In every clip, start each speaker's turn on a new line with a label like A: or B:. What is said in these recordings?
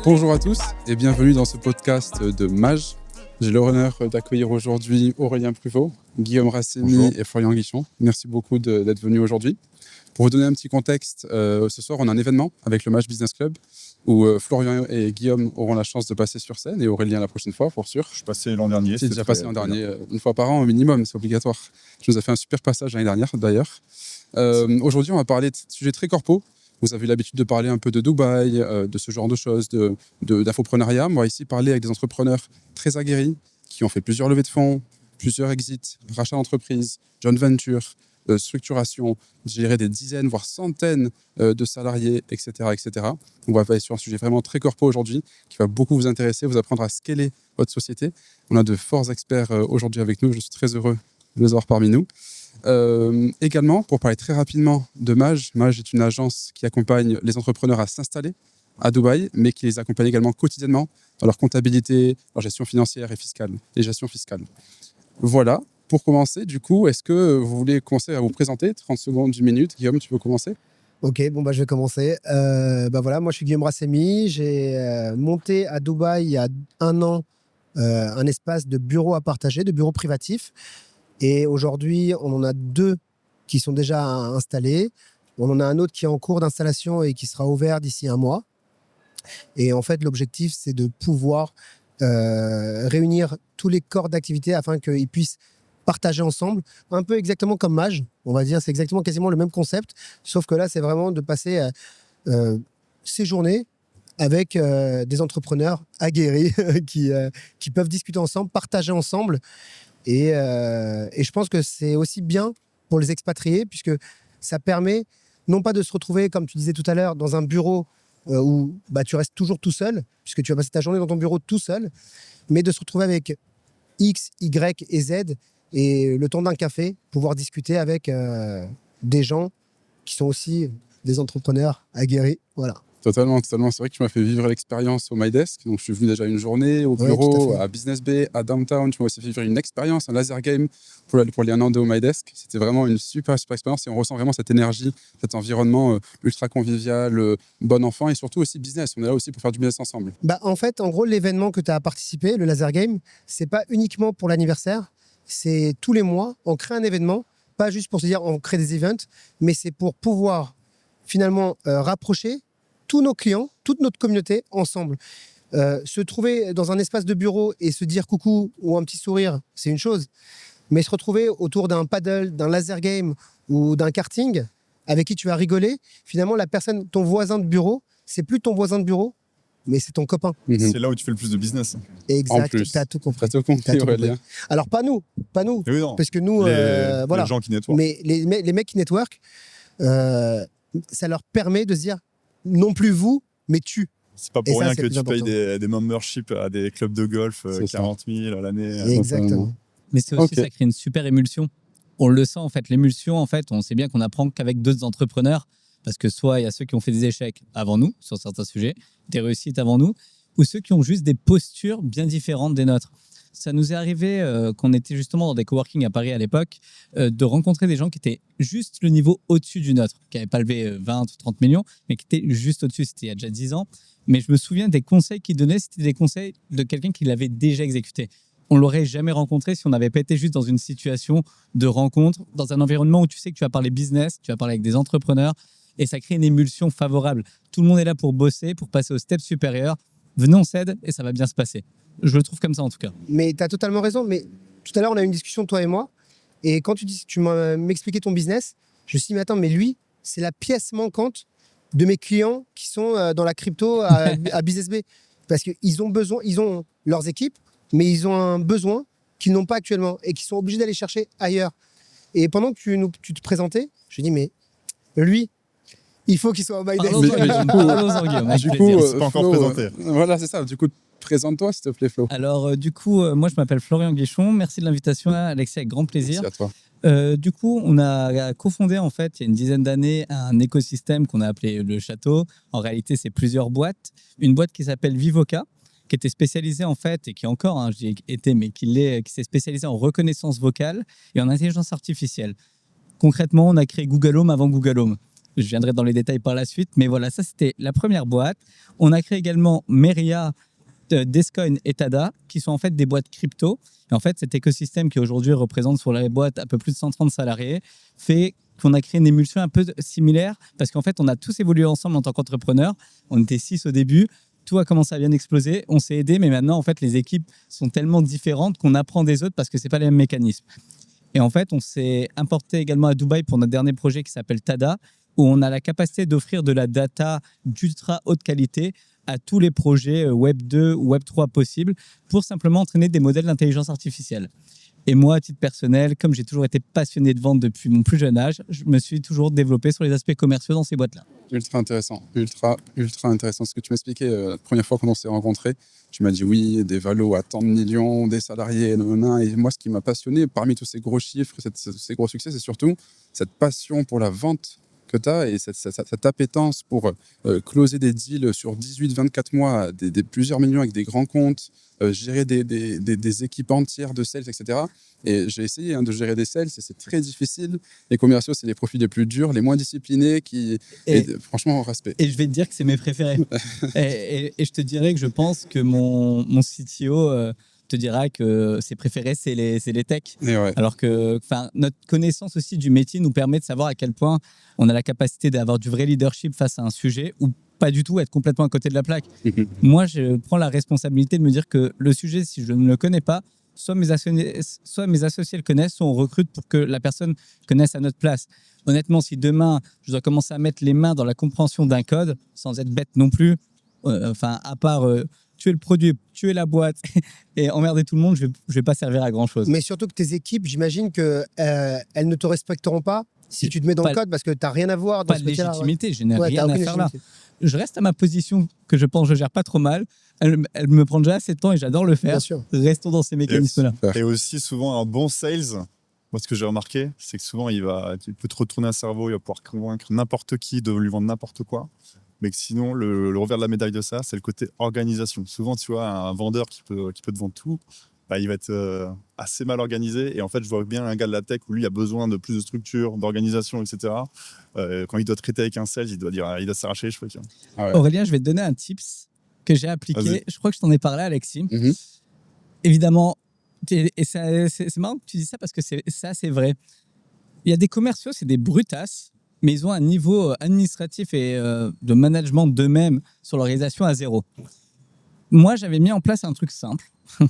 A: Bonjour à tous et bienvenue dans ce podcast de Mage. J'ai l'honneur d'accueillir aujourd'hui Aurélien Pruvot, Guillaume Racemi et Florian Guichon. Merci beaucoup d'être venus aujourd'hui. Pour vous donner un petit contexte, ce soir on a un événement avec le Mage Business Club où Florian et Guillaume auront la chance de passer sur scène et Aurélien la prochaine fois pour sûr.
B: Je suis passé l'an dernier.
A: C'est déjà passé l'an dernier, une fois par an au minimum, c'est obligatoire. Tu nous as fait un super passage l'année dernière d'ailleurs. Aujourd'hui on va parler de sujets très corpo. Vous avez l'habitude de parler un peu de Dubaï, de ce genre de choses, d'infoprenariat. On va ici parler avec des entrepreneurs très aguerris qui ont fait plusieurs levées de fonds, plusieurs exits, rachats d'entreprises, joint venture, structuration, gérer des dizaines, voire centaines de salariés, etc., etc. On va aller sur un sujet vraiment très corpo aujourd'hui qui va beaucoup vous intéresser, vous apprendre à scaler votre société. On a de forts experts aujourd'hui avec nous. Je suis très heureux de les avoir parmi nous. Également, pour parler très rapidement de Mage, Mage est une agence qui accompagne les entrepreneurs à s'installer à Dubaï, mais qui les accompagne également quotidiennement dans leur comptabilité, leur gestion financière et fiscale, les gestions fiscales. Voilà, pour commencer, du coup, est-ce que vous voulez commencer à vous présenter 30 secondes, 1 minute. Guillaume, tu peux commencer?
C: Ok, je vais commencer. Voilà, moi je suis Guillaume Racemi, j'ai monté à Dubaï il y a 1 an un espace de bureaux à partager, de bureaux privatifs. Et aujourd'hui, on en a 2 qui sont déjà installés. On en a un autre qui est en cours d'installation et qui sera ouvert d'ici 1 mois. Et en fait, l'objectif, c'est de pouvoir réunir tous les corps d'activité afin qu'ils puissent partager ensemble, un peu exactement comme Mage. On va dire, c'est exactement quasiment le même concept, sauf que là, c'est vraiment de passer ces journées avec des entrepreneurs aguerris qui peuvent discuter ensemble, partager ensemble. Et je pense que c'est aussi bien pour les expatriés, puisque ça permet non pas de se retrouver, comme tu disais tout à l'heure, dans un bureau où tu restes toujours tout seul, puisque tu vas passer ta journée dans ton bureau tout seul, mais de se retrouver avec X, Y et Z, et le temps d'un café, pouvoir discuter avec des gens qui sont aussi des entrepreneurs aguerris. Voilà.
A: Totalement. C'est vrai que tu m'as fait vivre l'expérience au MyDesk. Donc, je suis venu déjà une journée au bureau, à Business Bay, à Downtown. Tu m'as aussi fait vivre une expérience, un laser game pour les 1 an au MyDesk. C'était vraiment une super expérience et on ressent vraiment cette énergie, cet environnement ultra convivial, bon enfant et surtout aussi business. On est là aussi pour faire du business ensemble.
C: En fait, en gros, l'événement que tu as participé, le laser game, c'est pas uniquement pour l'anniversaire. C'est tous les mois, on crée un événement, pas juste pour se dire on crée des events, mais c'est pour pouvoir finalement rapprocher tous nos clients, toute notre communauté ensemble. Se trouver dans un espace de bureau et se dire coucou ou un petit sourire, c'est une chose. Mais se retrouver autour d'un paddle, d'un laser game ou d'un karting avec qui tu vas rigoler, finalement, la personne, ton voisin de bureau, c'est plus ton voisin de bureau, mais c'est ton copain.
B: C'est là où tu fais le plus de business.
C: Exact, tu as tout compris.
A: Aurélien.
C: Alors, pas nous,
B: oui, non.
C: parce que nous,
B: les gens qui network.
C: Mais les mecs qui network, ça leur permet de se dire non plus vous, mais tu.
B: C'est pas pour rien que tu payes des memberships à des clubs de golf 40 000 à l'année.
C: Exactement.
D: Mais c'est aussi, ça crée une super émulsion. On le sent, en fait. L'émulsion, en fait, on sait bien qu'on apprend qu'avec d'autres entrepreneurs, parce que soit il y a ceux qui ont fait des échecs avant nous, sur certains sujets, des réussites avant nous, ou ceux qui ont juste des postures bien différentes des nôtres. Ça nous est arrivé, qu'on était justement dans des coworking à Paris à l'époque, de rencontrer des gens qui étaient juste le niveau au-dessus du nôtre, qui n'avaient pas levé 20 ou 30 millions, mais qui étaient juste au-dessus. C'était il y a déjà 10 ans. Mais je me souviens des conseils qu'ils donnaient, c'était des conseils de quelqu'un qui l'avait déjà exécuté. On ne l'aurait jamais rencontré si on n'avait pas été juste dans une situation de rencontre, dans un environnement où tu sais que tu vas parler business, tu vas parler avec des entrepreneurs, et ça crée une émulsion favorable. Tout le monde est là pour bosser, pour passer au step supérieur. Venez, on s'aide et ça va bien se passer. Je le trouve comme ça en tout cas.
C: Mais tu as totalement raison. Mais tout à l'heure, on a eu une discussion, toi et moi. Et quand tu m'expliquais ton business, je me suis dit, mais attends, mais lui, c'est la pièce manquante de mes clients qui sont dans la crypto à Business Bay. Parce qu'ils ont besoin, ils ont leurs équipes, mais ils ont un besoin qu'ils n'ont pas actuellement et qu'ils sont obligés d'aller chercher ailleurs. Et pendant que tu te présentais, je me dis, mais lui, il faut qu'il soit au MyDesk.
A: Du coup,
B: c'est pas encore présenté.
A: Voilà, c'est ça. Du coup, présente-toi, s'il te plaît, Flo.
D: Alors, moi, je m'appelle Florian Guichon. Merci de l'invitation, Alexis, avec grand plaisir.
A: Merci à toi.
D: Du coup, on a cofondé en fait il y a une dizaine d'années un écosystème qu'on a appelé le Château. En réalité, c'est plusieurs boîtes. Une boîte qui s'appelle Vivoca, qui était spécialisée en fait, et qui est encore, j'y ai été, mais qui s'est spécialisée en reconnaissance vocale et en intelligence artificielle. Concrètement, on a créé Google Home avant Google Home. Je viendrai dans les détails par la suite. Mais voilà, ça, c'était la première boîte. On a créé également Meria, Descoin et Tada, qui sont en fait des boîtes crypto. Et en fait, cet écosystème qui aujourd'hui représente sur les boîtes un peu plus de 130 salariés fait qu'on a créé une émulsion un peu similaire parce qu'en fait, on a tous évolué ensemble en tant qu'entrepreneurs. On était 6 au début. Tout a commencé à bien exploser. On s'est aidés, mais maintenant, en fait, les équipes sont tellement différentes qu'on apprend des autres parce que ce n'est pas les mêmes mécanismes. Et en fait, on s'est importé également à Dubaï pour notre dernier projet qui s'appelle Tada, où on a la capacité d'offrir de la data d'ultra haute qualité à tous les projets Web 2 ou Web 3 possibles pour simplement entraîner des modèles d'intelligence artificielle. Et moi, à titre personnel, comme j'ai toujours été passionné de vente depuis mon plus jeune âge, je me suis toujours développé sur les aspects commerciaux dans ces boîtes-là.
A: Ultra intéressant, ultra intéressant. Ce que tu m'expliquais la première fois quand on s'est rencontrés, tu m'as dit oui, des valos à tant de millions, des salariés, et moi, ce qui m'a passionné, parmi tous ces gros chiffres, ces gros succès, c'est surtout cette passion pour la vente que tu as et cette appétence pour closer des deals sur 18-24 mois, des plusieurs millions avec des grands comptes, gérer des équipes entières de sales, etc. Et j'ai essayé de gérer des sales et c'est très difficile. Les commerciaux, c'est les profils les plus durs, les moins disciplinés, franchement, respect.
D: Et je vais te dire que c'est mes préférés. et je te dirais que je pense que mon CTO te dira que ses préférés, c'est les techs.
A: Ouais.
D: Alors que notre connaissance aussi du métier nous permet de savoir à quel point on a la capacité d'avoir du vrai leadership face à un sujet ou pas du tout être complètement à côté de la plaque. Moi, je prends la responsabilité de me dire que le sujet, si je ne le connais pas, soit mes associés le connaissent, soit on recrute pour que la personne connaisse à notre place. Honnêtement, si demain, je dois commencer à mettre les mains dans la compréhension d'un code, sans être bête non plus, à part tuer le produit, tuer la boîte et emmerder tout le monde, je vais pas servir à grand-chose.
C: Mais surtout que tes équipes, j'imagine qu'elles ne te respecteront pas si tu te mets dans le code parce que tu n'as rien à voir dans
D: pas
C: ce
D: de
C: métier-là.
D: légitimité, je n'ai rien à faire là.
C: légitimité.
D: Je reste à ma position que je pense que je gère pas trop mal. Elle me prend déjà assez de temps et j'adore le faire.
C: Bien sûr.
D: Restons dans ces mécanismes-là.
B: Et aussi, souvent, un bon sales, moi, ce que j'ai remarqué, c'est que souvent, il peut te retourner un cerveau, il va pouvoir convaincre n'importe qui de lui vendre n'importe quoi. Mais que sinon, le revers de la médaille de ça, c'est le côté organisation. Souvent, tu vois, un vendeur qui peut te vendre tout, il va être assez mal organisé. Et en fait, je vois bien un gars de la tech où lui a besoin de plus de structure, d'organisation, etc. Quand il doit traiter avec un sales, il doit s'arracher les cheveux.
A: Ah ouais.
D: Aurélien, je vais te donner un tips que j'ai appliqué.
B: Vas-y.
D: Je crois que je t'en ai parlé, Alexis. Évidemment, et c'est marrant que tu dis ça parce que c'est vrai. Il y a des commerciaux, c'est des brutasses, mais ils ont un niveau administratif et de management d'eux-mêmes sur l'organisation à 0. Moi, j'avais mis en place un truc simple,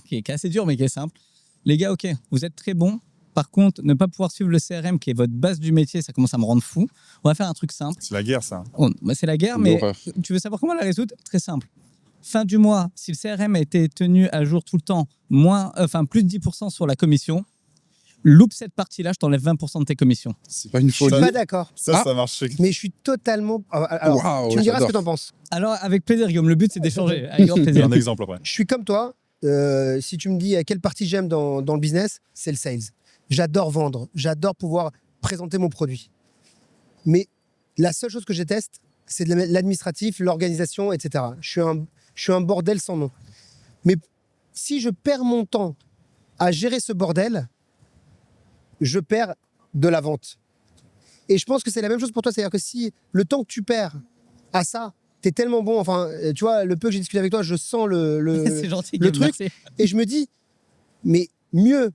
D: qui est assez dur, mais qui est simple. Les gars, OK, vous êtes très bons. Par contre, ne pas pouvoir suivre le CRM, qui est votre base du métier, ça commence à me rendre fou. On va faire un truc simple.
B: C'est la guerre, ça.
D: C'est la guerre, mais tu veux savoir comment la résoudre? Très simple. Fin du mois, si le CRM a été tenu à jour tout le temps, plus de 10% sur la commission, loupe cette partie-là, je t'enlève 20% de tes commissions.
A: C'est pas une
C: Je suis
A: folie.
C: pas d'accord.
B: Ça marche.
C: Mais je suis totalement. Alors,
A: Waouh,
C: tu me diras ce
A: j'adore.
C: que tu en penses.
D: Alors, avec plaisir, Guillaume, le but, c'est d'échanger. Avec grand plaisir.
B: Un exemple après.
C: Je suis comme toi. Si tu me dis quelle partie j'aime dans le business, c'est le sales. J'adore vendre. J'adore pouvoir présenter mon produit. Mais la seule chose que je déteste, c'est l'administratif, l'organisation, etc. Je suis un bordel sans nom. Mais si je perds mon temps à gérer ce bordel, je perds de la vente. Et je pense que c'est la même chose pour toi. C'est-à-dire que si le temps que tu perds à ça, t'es tellement bon, tu vois, le peu que j'ai discuté avec toi, je sens
D: C'est gentil,
C: le
D: Guillaume,
C: truc.
D: merci.
C: Et je me dis, mais mieux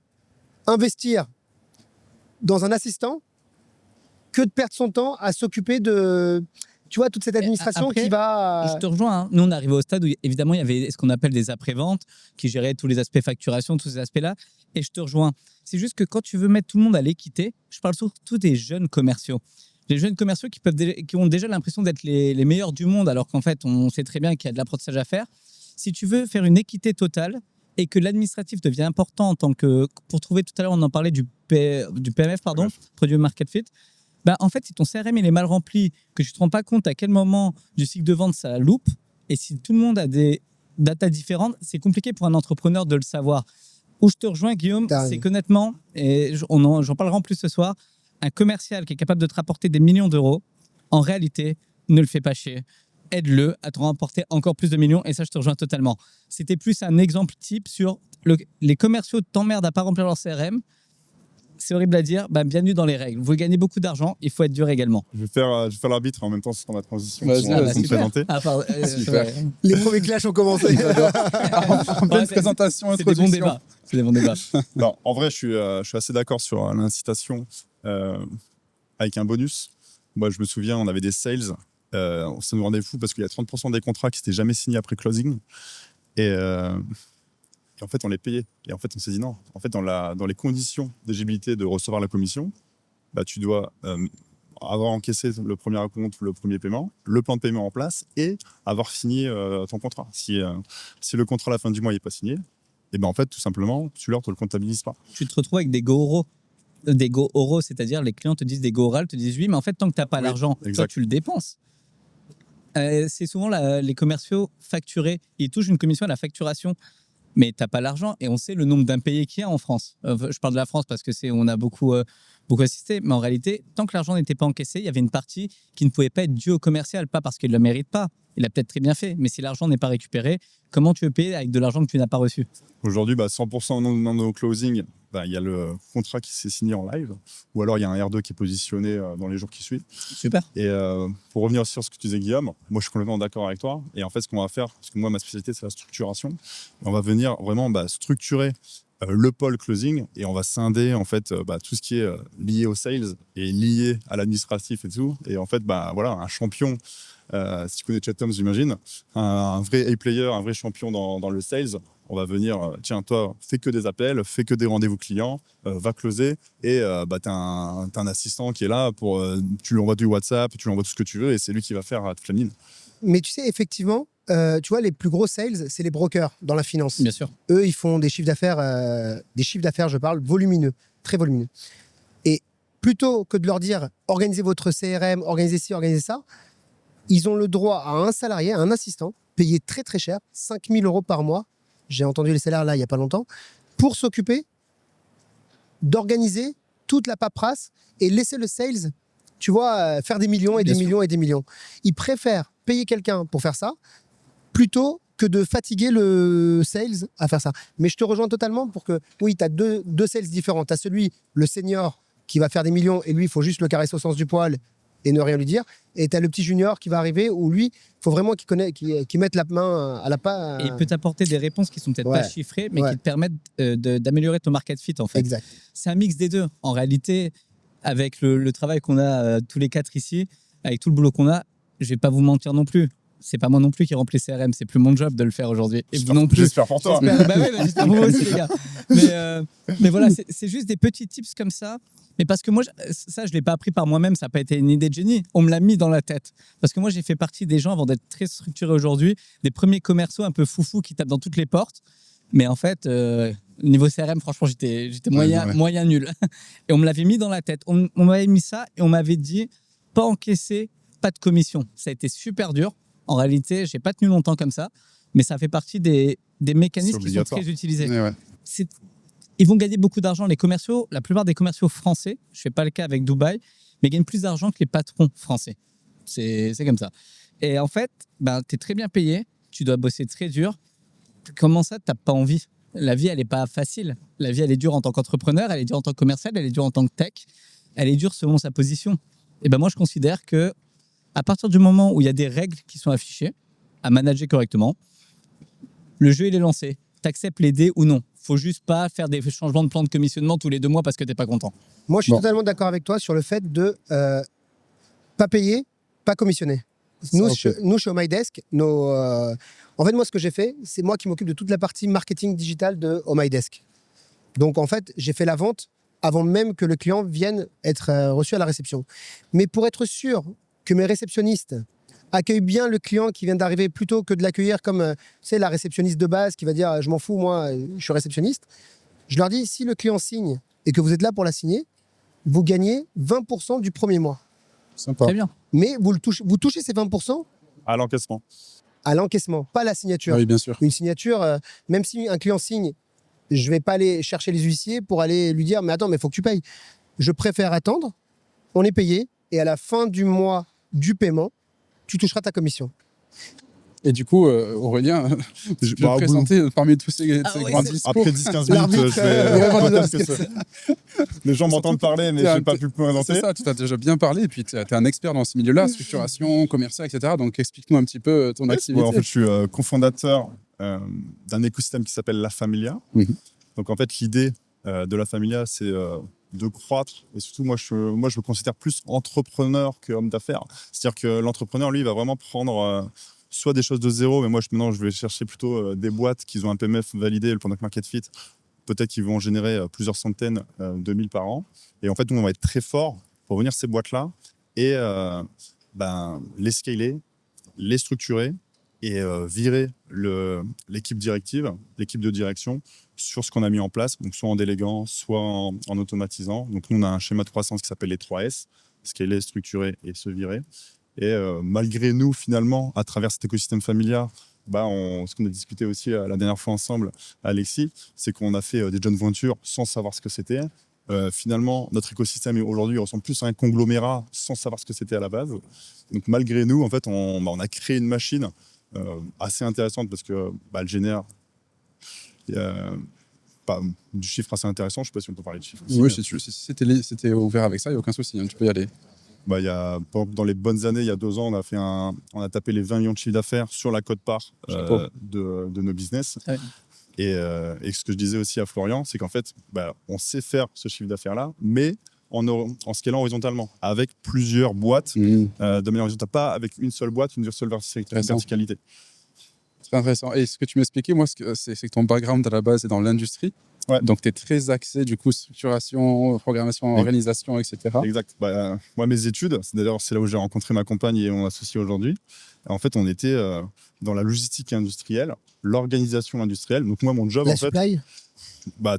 C: investir dans un assistant que de perdre son temps à s'occuper de, tu vois, toute cette administration
D: Après,
C: qui va...
D: Je te rejoins. Nous, on est arrivé au stade où, évidemment, il y avait ce qu'on appelle des après-ventes qui géraient tous les aspects facturation, tous ces aspects-là. Et je te rejoins. C'est juste que quand tu veux mettre tout le monde à l'équité, je parle surtout des jeunes commerciaux. Les jeunes commerciaux qui ont déjà l'impression d'être les meilleurs du monde, alors qu'en fait, on sait très bien qu'il y a de l'apprentissage à faire. Si tu veux faire une équité totale et que l'administratif devient important en tant que... Pour trouver, tout à l'heure, on en parlait du PMF, Produit Market Fit. En fait, si ton CRM il est mal rempli, que tu ne te rends pas compte à quel moment du cycle de vente ça loupe, et si tout le monde a des datas différentes, c'est compliqué pour un entrepreneur de le savoir. Où je te rejoins, Guillaume, c'est qu'honnêtement, et j'en parlerai en plus ce soir, un commercial qui est capable de te rapporter des millions d'euros, en réalité, ne le fais pas chier. Aide-le à te rapporter encore plus de millions, et ça, je te rejoins totalement. C'était plus un exemple type sur les commerciaux t'emmerdent à pas remplir leur CRM. c'est horrible à dire, bienvenue dans les règles. Vous gagnez beaucoup d'argent, il faut être dur également.
B: Je vais faire l'arbitre en même temps sur la transition.
A: Vas-y,
B: pour-
A: vas-y.
B: pour me
D: Super.
B: présenter.
A: Super.
D: Ouais.
C: Les premiers clashs ont commencé.
A: En pleine
D: c'est-
A: présentation,
D: C'est des bons
A: introduction.
D: débats. C'est des bons débats.
B: Non, en vrai, je suis assez d'accord sur l'incitation avec un bonus. Moi, je me souviens, on avait des sales. Ça nous rendait fou parce qu'il y a 30% des contrats qui n'étaient jamais signés après closing. Et en fait, on les payait. Et en fait, on s'est dit non. En fait, dans les conditions d'éligibilité de recevoir la commission, tu dois avoir encaissé le premier acompte, le premier paiement, le plan de paiement en place et avoir signé ton contrat. Si le contrat à la fin du mois n'est pas signé, et en fait, tout simplement, tu ne le comptabilises pas.
D: Tu te retrouves avec des go oraux. Des go oraux, c'est-à-dire les clients te disent des go orales, te disent oui, mais en fait, tant que tu n'as pas
B: Oui,
D: l'argent, toi,
B: exact.
D: tu le dépenses. C'est souvent les commerciaux facturés. Ils touchent une commission à la facturation, mais tu n'as pas l'argent. Et on sait le nombre d'impayés qu'il y a en France. Je parle de la France parce que on a beaucoup assisté. Mais en réalité, tant que l'argent n'était pas encaissé, il y avait une partie qui ne pouvait pas être due au commercial. Pas parce qu'il ne le mérite pas. Il a peut-être très bien fait. Mais si l'argent n'est pas récupéré, comment tu veux payer avec de l'argent que tu n'as pas reçu?
B: Aujourd'hui, 100% dans nos closings, il y a le contrat qui s'est signé en live, ou alors il y a un R2 qui est positionné dans les jours qui suivent.
D: Super.
B: Et pour revenir sur ce que tu disais, Guillaume, moi je suis complètement d'accord avec toi. Et en fait, ce qu'on va faire, parce que moi ma spécialité c'est la structuration, on va venir vraiment structurer le pôle closing et on va scinder en fait tout ce qui est lié aux sales et lié à l'administratif et tout. Et en fait, voilà, un champion. Si tu connais Chat Tom, j'imagine, un vrai A-player, un vrai champion dans le sales, on va venir, tiens, toi, fais que des appels, fais que des rendez-vous clients, va closer, et tu as un assistant qui est là, tu lui envoies du WhatsApp, tu lui envoies tout ce que tu veux, et c'est lui qui va faire toute la mine.
C: Mais tu sais, effectivement, tu vois, les plus gros sales, c'est les brokers dans la finance.
D: Bien sûr.
C: Eux, ils font des chiffres d'affaires, je parle, volumineux, très volumineux. Et plutôt que de leur dire, organisez votre CRM, organisez ci, organisez ça, ils ont le droit à un salarié, à un assistant, payé très très cher, 5 000 € par mois. J'ai entendu les salaires là il n'y a pas longtemps, pour s'occuper d'organiser toute la paperasse et laisser le sales, tu vois, faire des millions et
D: Bien
C: des
D: sûr.
C: millions et des millions. Ils préfèrent payer quelqu'un pour faire ça plutôt que de fatiguer le sales à faire ça. Mais je te rejoins totalement pour que, oui, tu as deux sales différents. Tu as celui, le senior, qui va faire des millions et lui, il faut juste le caresser au sens du poil et ne rien lui dire. Et tu as le petit junior qui va arriver où lui, il faut vraiment qu'il mette la main à la pâte.
D: Et il peut t'apporter des réponses qui sont peut-être
C: Ouais.
D: pas chiffrées, mais
C: Ouais.
D: qui te permettent d'améliorer ton market fit, en fait.
C: Exact.
D: C'est un mix des deux. En réalité, avec le travail qu'on a tous les quatre ici, avec tout le boulot qu'on a, je vais pas vous mentir non plus. C'est pas moi non plus qui remplis CRM, c'est plus mon job de le faire aujourd'hui. Et vous non plus.
B: J'espère pour toi.
D: J'espère pour vous aussi, les gars. Mais voilà, c'est juste des petits tips comme ça. Mais parce que moi, ça, je l'ai pas appris par moi-même, ça n'a pas été une idée de génie. On me l'a mis dans la tête. Parce que moi, j'ai fait partie des gens, avant d'être très structuré aujourd'hui, des premiers commerciaux un peu foufou qui tapent dans toutes les portes. Mais en fait, niveau CRM, franchement, j'étais moyen nul. Et on me l'avait mis dans la tête. On m'avait mis ça et on m'avait dit, pas encaisser, pas de commission. Ça a été super dur. En réalité, j'ai pas tenu longtemps comme ça. Mais ça fait partie des mécanismes qui sont
B: obligatoire.
D: très utilisés.
A: Et ouais.
D: Ils vont gagner beaucoup d'argent. Les commerciaux, la plupart des commerciaux français, je ne fais pas le cas avec Dubaï, mais gagnent plus d'argent que les patrons français. C'est comme ça. Et en fait, tu es très bien payé, tu dois bosser très dur. Comment ça, tu n'as pas envie? La vie, elle n'est pas facile. La vie, elle est dure en tant qu'entrepreneur, elle est dure en tant que commercial, elle est dure en tant que tech, elle est dure selon sa position. Et moi, je considère que à partir du moment où il y a des règles qui sont affichées, à manager correctement, le jeu, il est lancé. Tu acceptes les dés ou non. Faut juste pas faire des changements de plan de commissionnement tous les 2 mois parce que tu n'es pas content.
C: Moi, je suis
A: Bon.
C: totalement d'accord avec toi sur le fait de pas payer, pas commissionner. Nous,
A: Ok.
C: chez OMyDesk, en fait, moi, ce que j'ai fait, c'est moi qui m'occupe de toute la partie marketing digital de OMyDesk. Donc, en fait, j'ai fait la vente avant même que le client vienne être reçu à la réception. Mais pour être sûr que mes réceptionnistes accueillent bien le client qui vient d'arriver plutôt que de l'accueillir comme la réceptionniste de base qui va dire je m'en fous, moi, je suis réceptionniste. Je leur dis si le client signe et que vous êtes là pour la signer, vous gagnez 20% du premier mois.
A: Sympa.
D: Très bien.
C: Mais vous touchez ces 20%
B: À l'encaissement.
C: à l'encaissement, pas à la signature.
A: Ah oui, bien sûr.
C: Une signature, même si un client signe, je ne vais pas aller chercher les huissiers pour aller lui dire mais attends, mais il faut que tu payes. Je préfère attendre, on est payé, et à la fin du mois du paiement, tu toucheras ta commission.
A: Et du coup, Aurélien, je vais
B: Bah,
A: te
B: au bout-
A: présenter parmi tous ces
D: Ah ouais,
A: grands
D: c'est-
A: discours.
B: Après 10-15 minutes,
C: L'arbitre,
B: je vais.
C: vraiment
B: on va
C: de
B: dire que les gens m'entendent parler, mais je n'ai pas pu le présenter.
A: C'est ça, tu t'as déjà bien parlé, et puis tu es un expert dans ce milieu-là, structuration, commercial, etc. Donc explique-nous un petit peu ton activité.
B: En fait, je suis cofondateur d'un écosystème qui s'appelle La Familia.
A: Mhm.
B: Donc, en fait, l'idée de La Familia, c'est de croître. Et surtout, moi, je me considère plus entrepreneur que homme d'affaires. C'est-à-dire que l'entrepreneur, lui, il va vraiment prendre soit des choses de zéro, mais moi, maintenant, je vais chercher plutôt des boîtes qui ont un PMF validé, le Product Market Fit. Peut-être qu'ils vont générer plusieurs centaines de mille par an. Et en fait, nous, on va être très fort pour venir ces boîtes-là et les scaler, les structurer et virer l'équipe directive, l'équipe de direction sur ce qu'on a mis en place, donc soit en déléguant, soit en automatisant. Donc nous, on a un schéma de croissance qui s'appelle les 3 S, scaler, structurer et se virer. Et malgré nous, finalement, à travers cet écosystème familial, ce qu'on a discuté aussi la dernière fois ensemble, Alexis, c'est qu'on a fait des joint ventures sans savoir ce que c'était. Finalement, notre écosystème aujourd'hui ressemble plus à un conglomérat sans savoir ce que c'était à la base. Donc malgré nous, en fait, on a créé une machine assez intéressante parce que elle génère du chiffre assez intéressant. Je ne sais pas si on peut parler de chiffres aussi.
A: Oui, si c'était ouvert avec ça, il n'y a aucun souci, hein, tu peux y aller.
B: Par exemple, dans les bonnes années, il y a 2 ans, on a tapé les 20 millions de chiffre d'affaires sur la cote-part de nos business.
D: Ah oui.
B: Et ce que je disais aussi à Florian, c'est qu'en fait, on sait faire ce chiffre d'affaires-là, mais en scalant horizontalement, avec plusieurs boîtes de manière horizontale, pas avec une seule boîte, une seule verticalité.
A: Très intéressant. Et ce que tu m'expliquais, moi, c'est que ton background à la base est dans l'industrie.
B: Ouais.
A: Donc, tu es très axé, du coup, structuration, programmation, organisation, etc.
B: Exact. Moi, mes études, c'est là où j'ai rencontré ma compagne et mon associé aujourd'hui. En fait, on était dans la logistique industrielle, l'organisation industrielle. Donc, moi, mon job,
C: La
B: en fait,
C: supply.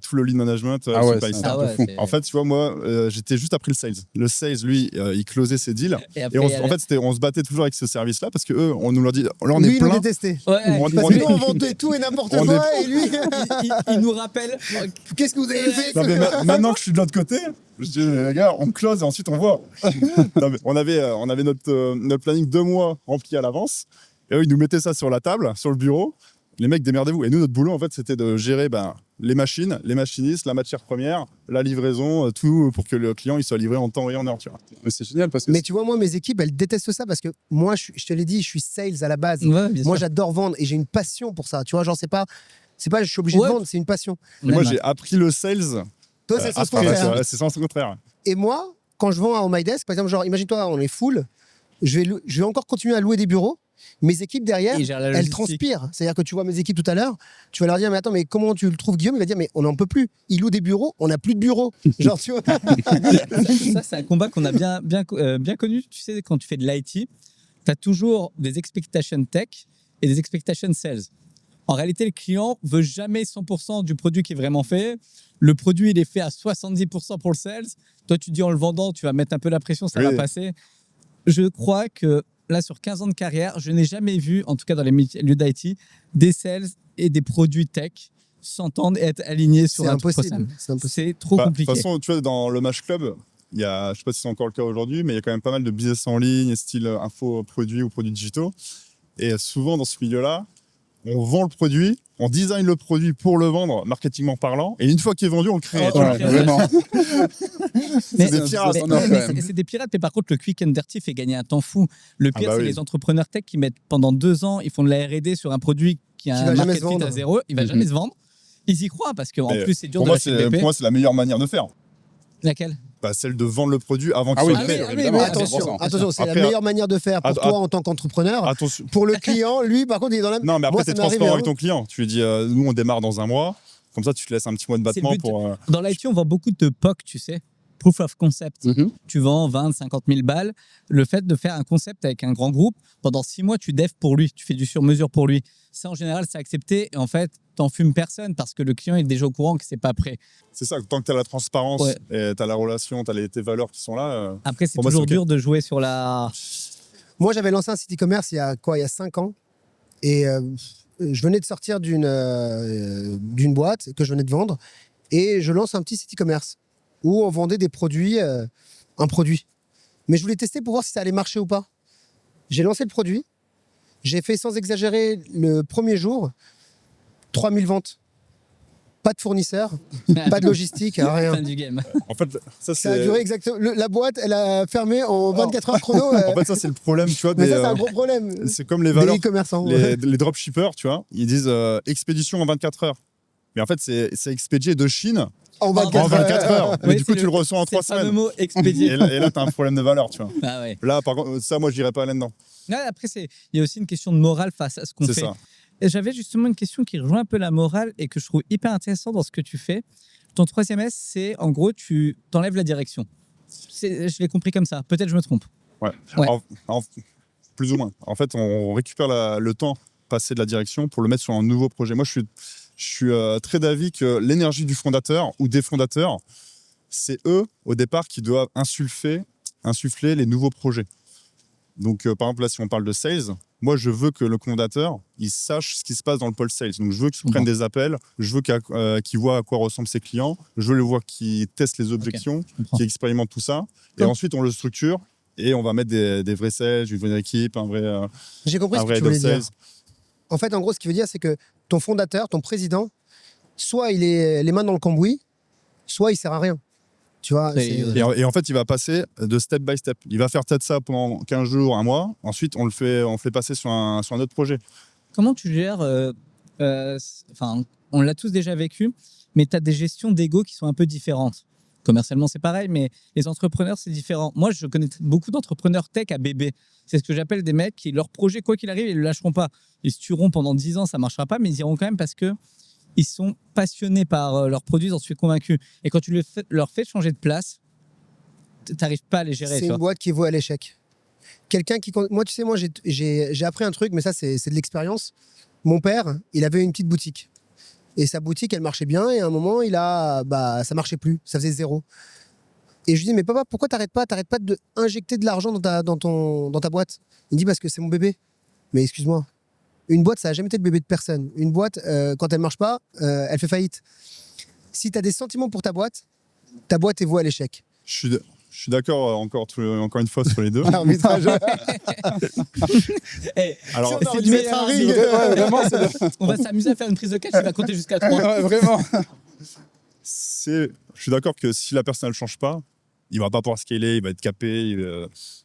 B: tout le lead management,
A: Ah ouais,
B: supply
A: c'est
B: chain.
A: un peu fou.
B: En fait, tu vois, moi, j'étais juste après le sales. Le sales, lui, il closait ses deals.
D: Et
B: Et
D: après,
B: en fait, on se battait toujours avec ce service-là parce qu'eux, on nous leur dit, là, on
C: Lui,
B: est
C: il nous
B: plein.
C: détestait.
D: Ouais,
B: On-
C: Parce
B: on
C: que
B: est-
C: nous, on vendait tout et n'importe
B: on
C: quoi, et lui,
D: il nous rappelle.
C: qu'est-ce que vous avez fait
B: Non, mais maintenant que je suis de l'autre côté, je dis, les gars, on close et ensuite on voit. Non, mais on avait notre planning 2 mois rempli à l'avance. Et eux, ils nous mettaient ça sur la table, sur le bureau. Les mecs, démerdez-vous. Et nous, notre boulot, en fait, c'était de gérer les machines, les machinistes, la matière première, la livraison, tout pour que le client il soit livré en temps et en heure. Tu vois.
A: Mais c'est génial parce que
C: Mais tu vois, moi, mes équipes, elles détestent ça parce que moi, je te l'ai dit, je suis sales à la base.
D: Ouais, bien
C: Moi,
D: sûr.
C: j'adore vendre et j'ai une passion pour ça. Tu vois, genre, c'est pas, je suis obligé
D: Ouais.
C: de vendre, c'est une passion.
B: Et moi,
D: Même.
B: j'ai appris le sales.
C: Toi, c'est ce
B: Après,
C: contraire.
B: c'est sens contraire.
C: Et moi, quand je vends à My Desk, par exemple, genre, imagine-toi, on est full, je vais encore continuer à louer des bureaux. Mes équipes derrière,
D: Il gère la
C: elles
D: logistique.
C: transpirent. C'est-à-dire que tu vois mes équipes tout à l'heure, tu vas leur dire, mais attends, mais comment tu le trouves, Guillaume? Il va dire, mais on n'en peut plus. Il loue des bureaux, on n'a plus de bureaux. Genre, tu vois.
D: Ça, c'est un combat qu'on a bien connu. Tu sais, quand tu fais de l'IT, tu as toujours des expectations tech et des expectations sales. En réalité, le client veut jamais 100% du produit qui est vraiment fait. Le produit, il est fait à 70% pour le sales. Toi, tu dis en le vendant, tu vas mettre un peu la pression, ça va
B: Oui.
D: passer. Je crois que là, sur 15 ans de carrière, je n'ai jamais vu, en tout cas dans les milieux d'IT, des sales et des produits tech s'entendre et être alignés sur
C: C'est
D: un
C: impossible.
D: process.
C: C'est impossible.
D: C'est trop
B: De
D: compliqué.
B: toute façon, tu vois, dans le Match Club, il y a, je ne sais pas si c'est encore le cas aujourd'hui, mais il y a quand même pas mal de business en ligne, style info produits ou produits digitaux. Et souvent, dans ce milieu-là, on vend le produit, on design le produit pour le vendre, marketingment parlant, et une fois qu'il est vendu, on le crée.
D: Oh,
B: tu vois.
A: Ouais, vraiment.
D: Mais-
B: des pirates.
A: C'est un honneur, quand même.
D: mais c'est des pirates, mais par contre, le quick and dirty fait gagner un temps fou. Le pire,
B: Ah bah
D: c'est
B: oui.
D: les entrepreneurs tech qui mettent pendant 2 ans, ils font de la R&D sur un produit qui a
C: Qui
D: un
C: va jamais
D: market
C: se
D: fit
C: vendre.
D: à zéro, il va jamais se vendre. Ils y croient parce qu'en
B: Mais
D: plus, c'est dur
B: Pour
D: de
B: moi,
D: lâcher le BP.
B: c'est la meilleure manière de faire.
D: Laquelle
B: Celle de vendre le produit avant
A: Ah
B: qu'il
A: oui,
B: soit
A: bien
B: fait.
A: sûr,
D: oui,
A: évidemment.
D: oui,
C: Attention,
A: Après,
C: attention, c'est la
B: Après,
C: meilleure manière de faire pour
B: att-
C: toi en tant qu'entrepreneur.
B: Attention.
C: Pour le client, lui, par contre, il est dans la.
B: Non, mais après,
C: Moi,
B: tu es
C: ça m'est arrivé,
B: transparent
C: hein.
B: avec ton client. Tu lui dis, nous, on démarre dans un mois. Comme ça, tu te laisses un petit mois de
D: C'est le
B: battement
D: but.
B: pour.
D: Dans l'IT, on vend beaucoup de POC, tu sais. Proof of concept.
A: Mhm.
D: Tu vends 20, 50 000 balles. Le fait de faire un concept avec un grand groupe, pendant 6 mois, tu devs pour lui. Tu fais du sur-mesure pour lui. Ça, en général, c'est accepté. Et en fait, t'en fumes personne parce que le client est déjà au courant que c'est pas prêt.
B: C'est ça, tant que tu as la transparence
D: Ouais.
B: et tu as la relation, tu as tes valeurs qui sont là.
D: Après, c'est
B: Pour moi,
D: toujours
B: c'est ok.
D: dur de jouer sur la.
C: Moi, j'avais lancé un site e-commerce il y a 5 ans. Et je venais de sortir d'une boîte que je venais de vendre. Et je lance un petit site e-commerce où on vendait des produits, un produit. Mais je voulais tester pour voir si ça allait marcher ou pas. J'ai lancé le produit. J'ai fait, sans exagérer, le premier jour, 3000 ventes. Pas de fournisseur, pas de logistique, rien.
D: Fin du game.
B: En fait, ça
C: Ça a
B: c'est.
C: duré exactement. La boîte, elle a fermé en 24 heures chrono.
B: En fait, ça c'est le problème, tu vois.
C: mais ça, c'est un gros problème.
B: C'est comme les
C: Des
B: valeurs.
C: e-commerçants.
B: Les dropshippers, tu vois, ils disent expédition en 24 heures. Mais en fait, c'est expédié de Chine
C: En
B: en
C: 24
B: 24 heures. Mais
D: Oui,
B: du coup,
D: c'est
B: tu le reçois en
D: C'est
B: 3
D: le fameux
B: semaines.
D: mot expédié.
B: Et là, tu as un problème de valeur, tu vois.
D: Ah ouais.
B: Là, par contre, ça, moi, je dirais pas là-dedans.
D: Ouais, après, il y a aussi une question de morale face à ce qu'on
B: C'est
D: fait.
B: ça.
D: Et j'avais justement une question qui rejoint un peu la morale et que je trouve hyper intéressant dans ce que tu fais. Ton 3e S, c'est en gros, tu t'enlèves la direction. Je l'ai compris comme ça. Peut-être je me trompe.
B: Ouais.
D: Ouais.
B: Plus ou moins. En fait, on récupère le temps passé de la direction pour le mettre sur un nouveau projet. Moi, je suis très d'avis que l'énergie du fondateur ou des fondateurs, c'est eux, au départ, qui doivent insuffler les nouveaux projets. Donc, par exemple, là, si on parle de sales, moi, je veux que le fondateur, il sache ce qui se passe dans le pôle sales. Donc, je veux qu'il prenne des appels, je veux qu'il voit à quoi ressemblent ses clients, je veux le voir qu'il teste les objections, qu'il expérimente tout ça. Et ensuite, on le structure et on va mettre des vrais sales, une vraie équipe,
C: J'ai compris
B: un
C: ce que
B: vrai
C: tu
B: head of
C: voulais dire.
B: sales.
C: En fait, en gros, ce qu'il veut dire, c'est que ton fondateur, ton président, soit il est les mains dans le cambouis, soit il sert à rien. Tu vois,
B: Et en fait, il va passer de step by step. Il va faire peut-être ça pendant 15 jours, un mois. Ensuite, on le fait passer sur un autre projet.
D: Comment tu gères enfin, on l'a tous déjà vécu, mais tu as des gestions d'ego qui sont un peu différentes. Commercialement, c'est pareil, mais les entrepreneurs, c'est différent. Moi, je connais beaucoup d'entrepreneurs tech à bébé. C'est ce que j'appelle des mecs qui, leur projet, quoi qu'il arrive, ils ne le lâcheront pas. Ils se tueront pendant 10 ans, ça ne marchera pas, mais ils iront quand même parce que ils sont passionnés par leurs produits, j'en suis convaincu. Et quand tu leur fais changer de place, tu n'arrives pas à les gérer.
C: c'est une boîte qui vaut à l'échec. Quelqu'un qui... Moi, tu sais, moi, j'ai appris un truc, mais ça, c'est de l'expérience. Mon père, il avait une petite boutique. Et sa boutique, elle marchait bien. Et à un moment, ça marchait plus. Ça faisait 0. Et je lui dis, mais papa, pourquoi t'arrêtes pas d'injecter de l'argent dans ta boîte? Il me dit, parce que c'est mon bébé. Mais excuse-moi, une boîte, ça n'a jamais été le bébé de personne. Une boîte, quand elle marche pas, elle fait faillite. Si tu as des sentiments pour ta boîte est vouée à l'échec.
B: Je suis d'accord encore une fois sur les deux.
C: Arbitrage.
B: Alors,
C: Si on aurait dû mettre un ring.
A: Ouais, vraiment,
D: On va s'amuser à faire une prise de catch, tu vas compter jusqu'à 3.
A: Ouais, vraiment.
B: je suis d'accord que si la personne ne change pas, il ne va pas pouvoir scaler, il va être capé.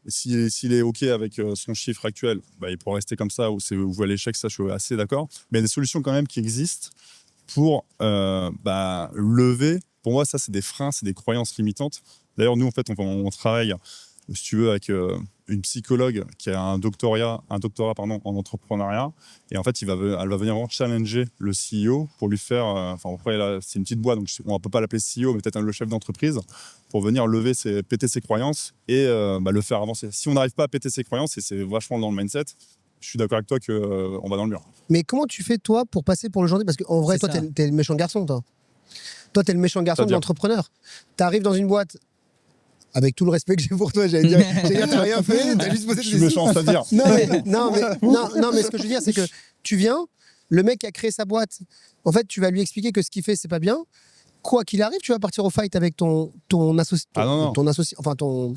B: S'il est OK avec son chiffre actuel, il pourra rester comme ça ou à l'échec, ça je suis assez d'accord. Mais il y a des solutions quand même qui existent pour lever. Pour moi, ça, c'est des freins, c'est des croyances limitantes. D'ailleurs, nous, en fait, on travaille, si tu veux, avec une psychologue qui a un doctorat en entrepreneuriat. Et en fait, elle va venir vraiment challenger le CEO pour lui faire... après, là, c'est une petite boîte, donc on ne peut pas l'appeler CEO, mais peut-être le chef d'entreprise, pour venir péter ses croyances et le faire avancer. Si on n'arrive pas à péter ses croyances, et c'est vachement dans le mindset, je suis d'accord avec toi qu'on va dans le mur.
C: Mais comment tu fais, toi, pour passer pour le gentil? Parce qu'en vrai, toi, t'es le méchant garçon, toi. Toi, t'es le méchant garçon de l'entrepreneur. T'arrives dans une boîte, avec tout le respect que j'ai pour toi, j'allais dire, t'as rien fait, t'as juste posé des
B: Je suis méchant, c'est-à-dire.
C: Non, mais ce que je veux dire, c'est que tu viens, le mec qui a créé sa boîte, en fait, tu vas lui expliquer que ce qu'il fait, c'est pas bien. Quoi qu'il arrive, tu vas partir au fight avec ton associé, ton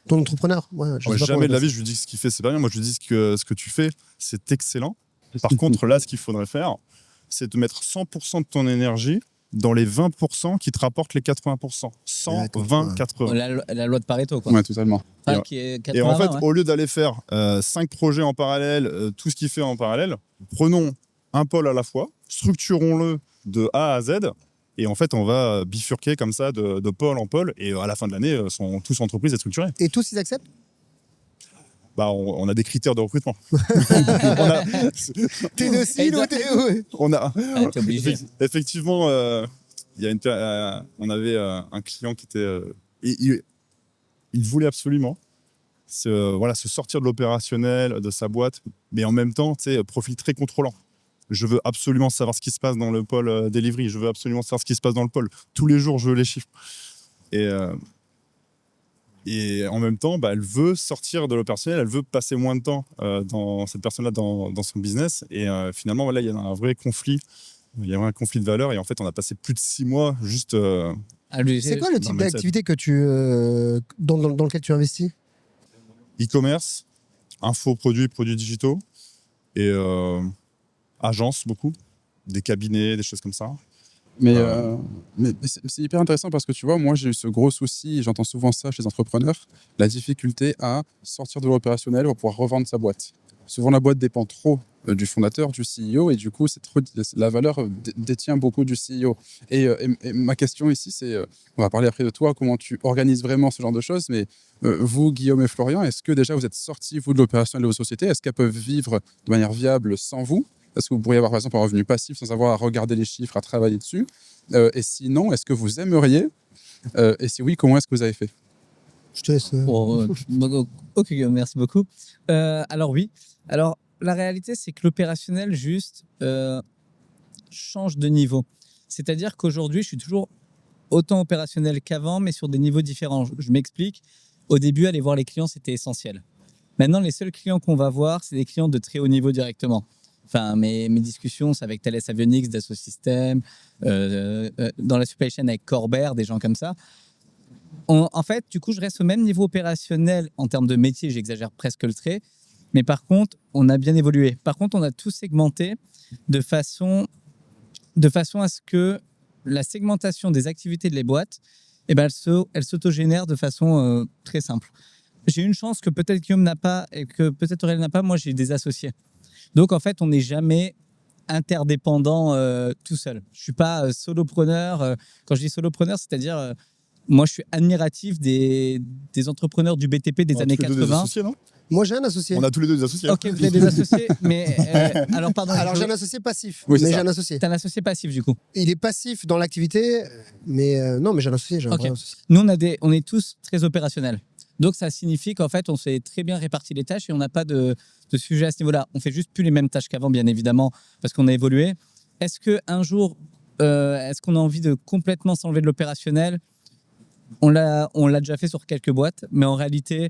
C: entrepreneur. Ouais,
B: jamais de la vie, je lui dis que ce qu'il fait, c'est pas bien. Moi, je lui dis que ce que tu fais, c'est excellent. Par contre, là, ce qu'il faudrait faire, c'est de mettre 100% de ton énergie dans les 20% qui te rapportent les 80%. 100, 20, 80.
D: La loi de Pareto, quoi.
A: Ouais, totalement.
D: Enfin, qui est 80,
B: Et en fait,
D: ouais.
B: au lieu d'aller faire 5 projets en parallèle, tout ce qu'il fait en parallèle, prenons un pôle à la fois, structurons-le de A à Z, et en fait, on va bifurquer comme ça de pôle en pôle, et à la fin de l'année, tous entreprises et structurées.
C: Et tous, ils acceptent?
B: On a des critères de recrutement.
C: T'es docile ou t'es...
B: On a
D: T'es obligé.
B: effectivement, on avait un client qui était, il voulait absolument se sortir de l'opérationnel de sa boîte, mais en même temps, profil très contrôlant. Je veux absolument savoir ce qui se passe dans le pôle delivery. Je veux absolument savoir ce qui se passe dans le pôle. Tous les jours, je veux les chiffres. Et en même temps, elle veut sortir de l'opérationnel, elle veut passer moins de temps cette personne-là dans son business. Et finalement, il y a un vrai conflit. Il y a un conflit de valeurs. Et en fait, on a passé plus de 6 mois juste...
C: C'est quoi le type d'activité que dans lequel tu investis?
B: E-commerce, produits digitaux. Et agence, beaucoup. Des cabinets, des choses comme ça.
A: Mais, c'est hyper intéressant parce que tu vois, moi j'ai eu ce gros souci, et j'entends souvent ça chez les entrepreneurs, la difficulté à sortir de l'opérationnel pour pouvoir revendre sa boîte. Souvent la boîte dépend trop du fondateur, du CEO, et du coup la valeur détient beaucoup du CEO. Et ma question ici, c'est, on va parler après de toi, comment tu organises vraiment ce genre de choses, mais vous, Guillaume et Florian, est-ce que déjà vous êtes sortis, vous, de l'opérationnel de vos sociétés? Est-ce qu'elles peuvent vivre de manière viable sans vous? Est-ce que vous pourriez avoir, par exemple, un revenu passif sans avoir à regarder les chiffres, à travailler dessus? Et sinon, est-ce que vous aimeriez? Et si oui, comment est-ce que vous avez fait?
C: Je te laisse.
D: Ok, merci beaucoup. Alors oui. Alors la réalité, c'est que l'opérationnel juste change de niveau. C'est-à-dire qu'aujourd'hui, je suis toujours autant opérationnel qu'avant, mais sur des niveaux différents. Je m'explique. Au début, aller voir les clients, c'était essentiel. Maintenant, les seuls clients qu'on va voir, c'est des clients de très haut niveau directement. Enfin, mes discussions, c'est avec Thales Avionics, Dassault Systèmes, dans la supply chain avec Corbair, des gens comme ça. En fait, du coup, je reste au même niveau opérationnel en termes de métier, j'exagère presque le trait. Mais par contre, on a bien évolué. Par contre, on a tout segmenté de façon à ce que la segmentation des activités de les boîtes, eh ben, elle s'autogénère de façon très simple. J'ai une chance que peut-être Guillaume n'a pas et que peut-être Aurélien n'a pas. Moi, j'ai des associés. Donc, en fait, on n'est jamais interdépendant tout seul. Je ne suis pas solopreneur. Quand je dis solopreneur, c'est-à-dire, moi, je suis admiratif des entrepreneurs du BTP des années
B: tous les deux
D: 80.
B: des associés, non?
C: Moi, j'ai un associé.
B: On a tous les deux des associés.
D: Ok, vous avez des associés, mais alors pardon.
C: Alors, j'ai un associé passif,
A: Oui, c'est
C: mais
A: ça.
C: j'ai un associé.
D: T'as un associé passif du coup.
C: Il est passif dans l'activité, mais non, mais j'ai un associé, j'ai un
D: Ok.
C: vrai associé.
D: Nous, on est tous très opérationnels. Donc, ça signifie qu'en fait, on s'est très bien réparti les tâches et on n'a pas de sujet à ce niveau-là. On fait juste plus les mêmes tâches qu'avant, bien évidemment, parce qu'on a évolué. Est-ce qu'un jour, est-ce qu'on a envie de complètement s'enlever de l'opérationnel? On l'a déjà fait sur quelques boîtes, mais en réalité,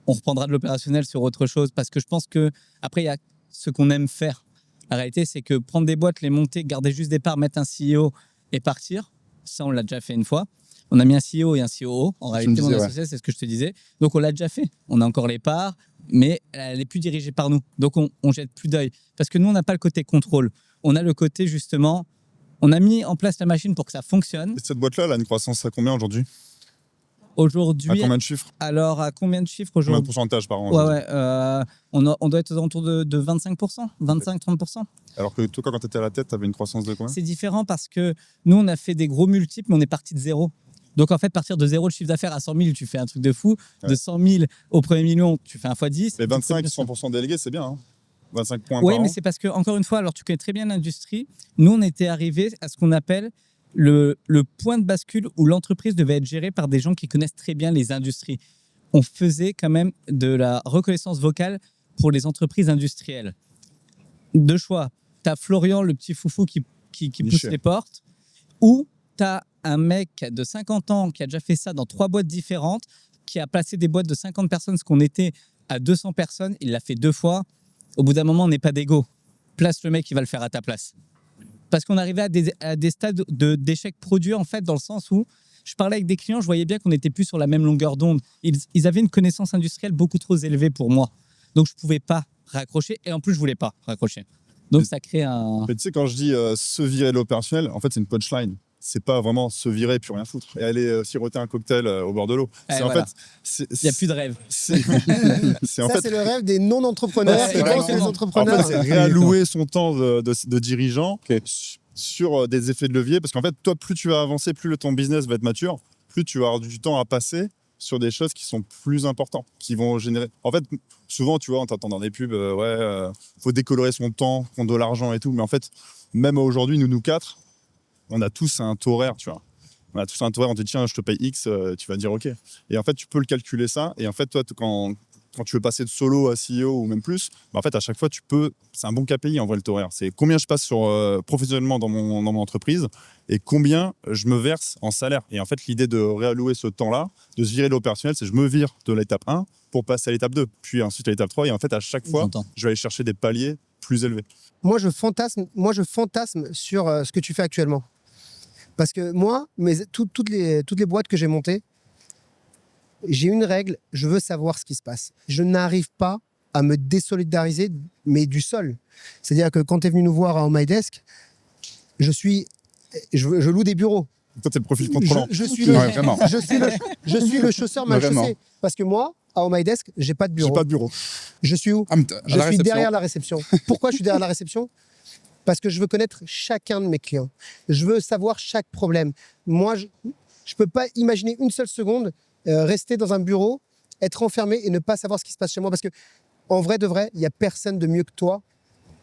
D: on reprendra de l'opérationnel sur autre chose parce que je pense que après, il y a ce qu'on aime faire. La réalité, c'est que prendre des boîtes, les monter, garder juste des parts, mettre un CEO et partir, ça, on l'a déjà fait une fois. On a mis un CEO et un COO. En réalité, mon associé, c'est ce que je te disais. Donc, on l'a déjà fait. On a encore les parts, mais elle n'est plus dirigée par nous. Donc, on jette plus d'œil. Parce que nous, on n'a pas le côté contrôle. On a le côté, justement, on a mis en place la machine pour que ça fonctionne.
B: Et cette boîte-là, elle a une croissance à combien aujourd'hui?
D: Aujourd'hui,
B: À combien de chiffres?
D: alors, à combien de chiffres
B: Combien de
D: aujourd'hui?
B: pourcentage par an?
D: Ouais, on doit être aux alentours de 25%, 25-30%.
B: Alors que toi, quand tu étais à la tête, tu avais une croissance de combien?
D: C'est différent parce que nous, on a fait des gros multiples, mais on est parti de zéro. Donc, en fait, partir de zéro, le chiffre d'affaires à 100 000, tu fais un truc de fou.
B: Ouais.
D: De 100 000 au premier million, tu fais un x10.
B: Mais 25-100% délégués, c'est bien. Hein, 25 points
D: Oui,
B: par
D: mais
B: an.
D: c'est parce que, encore une fois, alors tu connais très bien l'industrie. Nous, on était arrivés à ce qu'on appelle le point de bascule où l'entreprise devait être gérée par des gens qui connaissent très bien les industries. On faisait quand même de la reconnaissance vocale pour les entreprises industrielles. Deux choix. Tu as Florian, le petit foufou qui pousse les portes, ou tu as un mec de 50 ans qui a déjà fait ça dans 3 boîtes différentes, qui a placé des boîtes de 50 personnes, ce qu'on était à 200 personnes. Il l'a fait 2 fois. Au bout d'un moment, on n'est pas d'égo. Place le mec qui va le faire à ta place. Parce qu'on arrivait à des stades d'échec produit, en fait, dans le sens où je parlais avec des clients, je voyais bien qu'on n'était plus sur la même longueur d'onde. Ils avaient une connaissance industrielle beaucoup trop élevée pour moi. Donc, je ne pouvais pas raccrocher. Et en plus, je ne voulais pas raccrocher. Donc, ça crée un...
B: Mais tu sais, quand je dis se virer de l'opérationnel, en fait, c'est une punchline. C'est pas vraiment se virer puis rien foutre et aller siroter un cocktail au bord de l'eau.
D: Ouais,
B: En
D: voilà.
B: fait,
D: Il n'y a plus de rêve.
B: c'est en
C: Ça,
B: fait,
C: c'est le rêve des non-entrepreneurs.
D: Ouais,
C: Ils pensent que les
D: exactement.
B: en
C: entrepreneurs.
B: fait, c'est réallouer son temps de dirigeant sur des effets de levier. Parce qu'en fait, toi, plus tu vas avancer, plus ton business va être mature, plus tu vas avoir du temps à passer sur des choses qui sont plus importantes, qui vont générer... En fait, souvent, tu vois, on t'entend dans des pubs, faut décolorer son temps, prendre de l'argent et tout. Mais en fait, même aujourd'hui, nous 4, on a tous un taux horaire, tu vois. On a tous un taux horaire, on te dit, tiens, je te paye X, tu vas dire OK. Et en fait, tu peux le calculer ça. Et en fait, toi, quand tu veux passer de solo à CEO ou même plus, bah en fait, à chaque fois, tu peux... C'est un bon KPI, en vrai, le taux horaire. C'est combien je passe professionnellement dans mon entreprise et combien je me verse en salaire. Et en fait, l'idée de réallouer ce temps-là, de se virer de l'opérationnel, c'est je me vire de l'étape 1 pour passer à l'étape 2, puis ensuite à l'étape 3. Et en fait, à chaque fois,
D: J'entends.
B: je vais aller chercher des paliers plus élevés.
C: Moi, je fantasme sur ce que tu fais actuellement. Parce que moi, toutes les boîtes que j'ai montées, j'ai une règle, je veux savoir ce qui se passe. Je n'arrive pas à me désolidariser, mais du sol. C'est-à-dire que quand tu es venu nous voir à Oh My Desk, je loue des bureaux.
B: Toi, t'es le profil contrôlant.
C: Je suis
A: Ouais, vraiment.
C: je suis le chausseur mal
A: Vraiment.
C: chaussé. Parce que moi, à Oh My Desk, j'ai pas de
B: J'ai
C: bureau.
B: pas de bureau.
C: Je suis où?
A: Ah, mais
C: Je
A: à la
C: suis
A: réception.
C: derrière la réception. Pourquoi je suis derrière la réception? Parce que je veux connaître chacun de mes clients. Je veux savoir chaque problème. Moi, je ne peux pas imaginer une seule seconde rester dans un bureau, être enfermé et ne pas savoir ce qui se passe chez moi. Parce que, en vrai de vrai, il n'y a personne de mieux que toi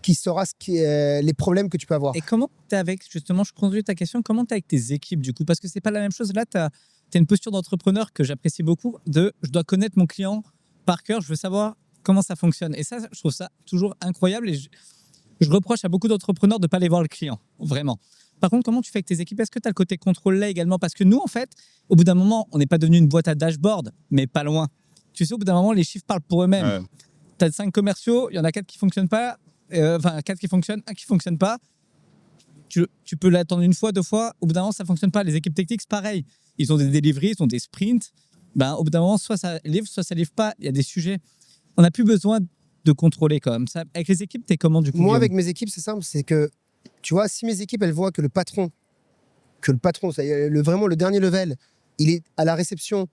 C: qui saura les problèmes que tu peux avoir.
D: Et comment tu es avec, justement, je conduis ta question, comment tu es avec tes équipes du coup? Parce que c'est pas la même chose. Là, tu as une posture d'entrepreneur que j'apprécie beaucoup, je dois connaître mon client par cœur, je veux savoir comment ça fonctionne. Et ça, je trouve ça toujours incroyable et je reproche à beaucoup d'entrepreneurs de ne pas aller voir le client, vraiment. Par contre, comment tu fais avec tes équipes? Est-ce que tu as le côté contrôle là également? Parce que nous, en fait, au bout d'un moment, on n'est pas devenu une boîte à dashboard, mais pas loin. Tu sais, au bout d'un moment, les chiffres parlent pour eux-mêmes.
B: Ouais.
D: Tu as 5 commerciaux, il y en a 4 qui ne fonctionnent pas, 4 qui fonctionnent, 1 qui ne fonctionne pas. Tu peux l'attendre une fois, 2 fois. Au bout d'un moment, ça ne fonctionne pas. Les équipes techniques, c'est pareil. Ils ont des deliveries, ils ont des sprints. Au bout d'un moment, soit ça livre pas. Il y a des sujets. On n'a plus besoin de contrôler comme ça. Avec les équipes, tu es comment du coup?
C: Moi,
D: Guillaume
C: avec mes équipes, c'est simple. C'est que, tu vois, si mes équipes, elles voient que le patron, vraiment le dernier level, il est à la réception,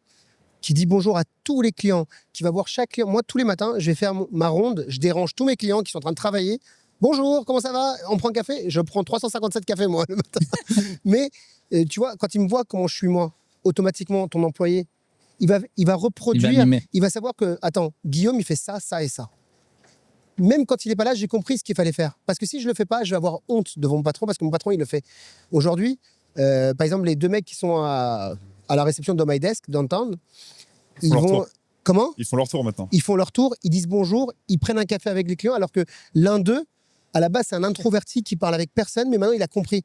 C: qui dit bonjour à tous les clients, qui va voir chaque client. Moi, tous les matins, je vais faire ma ronde, je dérange tous mes clients qui sont en train de travailler. Bonjour, comment ça va? On prend un café? Je prends 357 cafés, moi, le matin. Mais, tu vois, quand il me voit comment je suis, moi, automatiquement, ton employé, il va reproduire,
D: mimer.
C: il va savoir que, attends, Guillaume, il fait ça, ça et ça. Même quand il n'est pas là, j'ai compris ce qu'il fallait faire. Parce que si je ne le fais pas, je vais avoir honte devant mon patron, parce que mon patron, il le fait. Aujourd'hui, par exemple, les 2 mecs qui sont à la réception de My Desk, downtown, ils
B: leur
C: vont...
B: tour.
C: Comment?
B: Ils font leur tour maintenant.
C: Ils font leur tour, ils disent bonjour, ils prennent un café avec les clients, alors que l'un d'eux, à la base, c'est un introverti qui parle avec personne, mais maintenant, il a compris.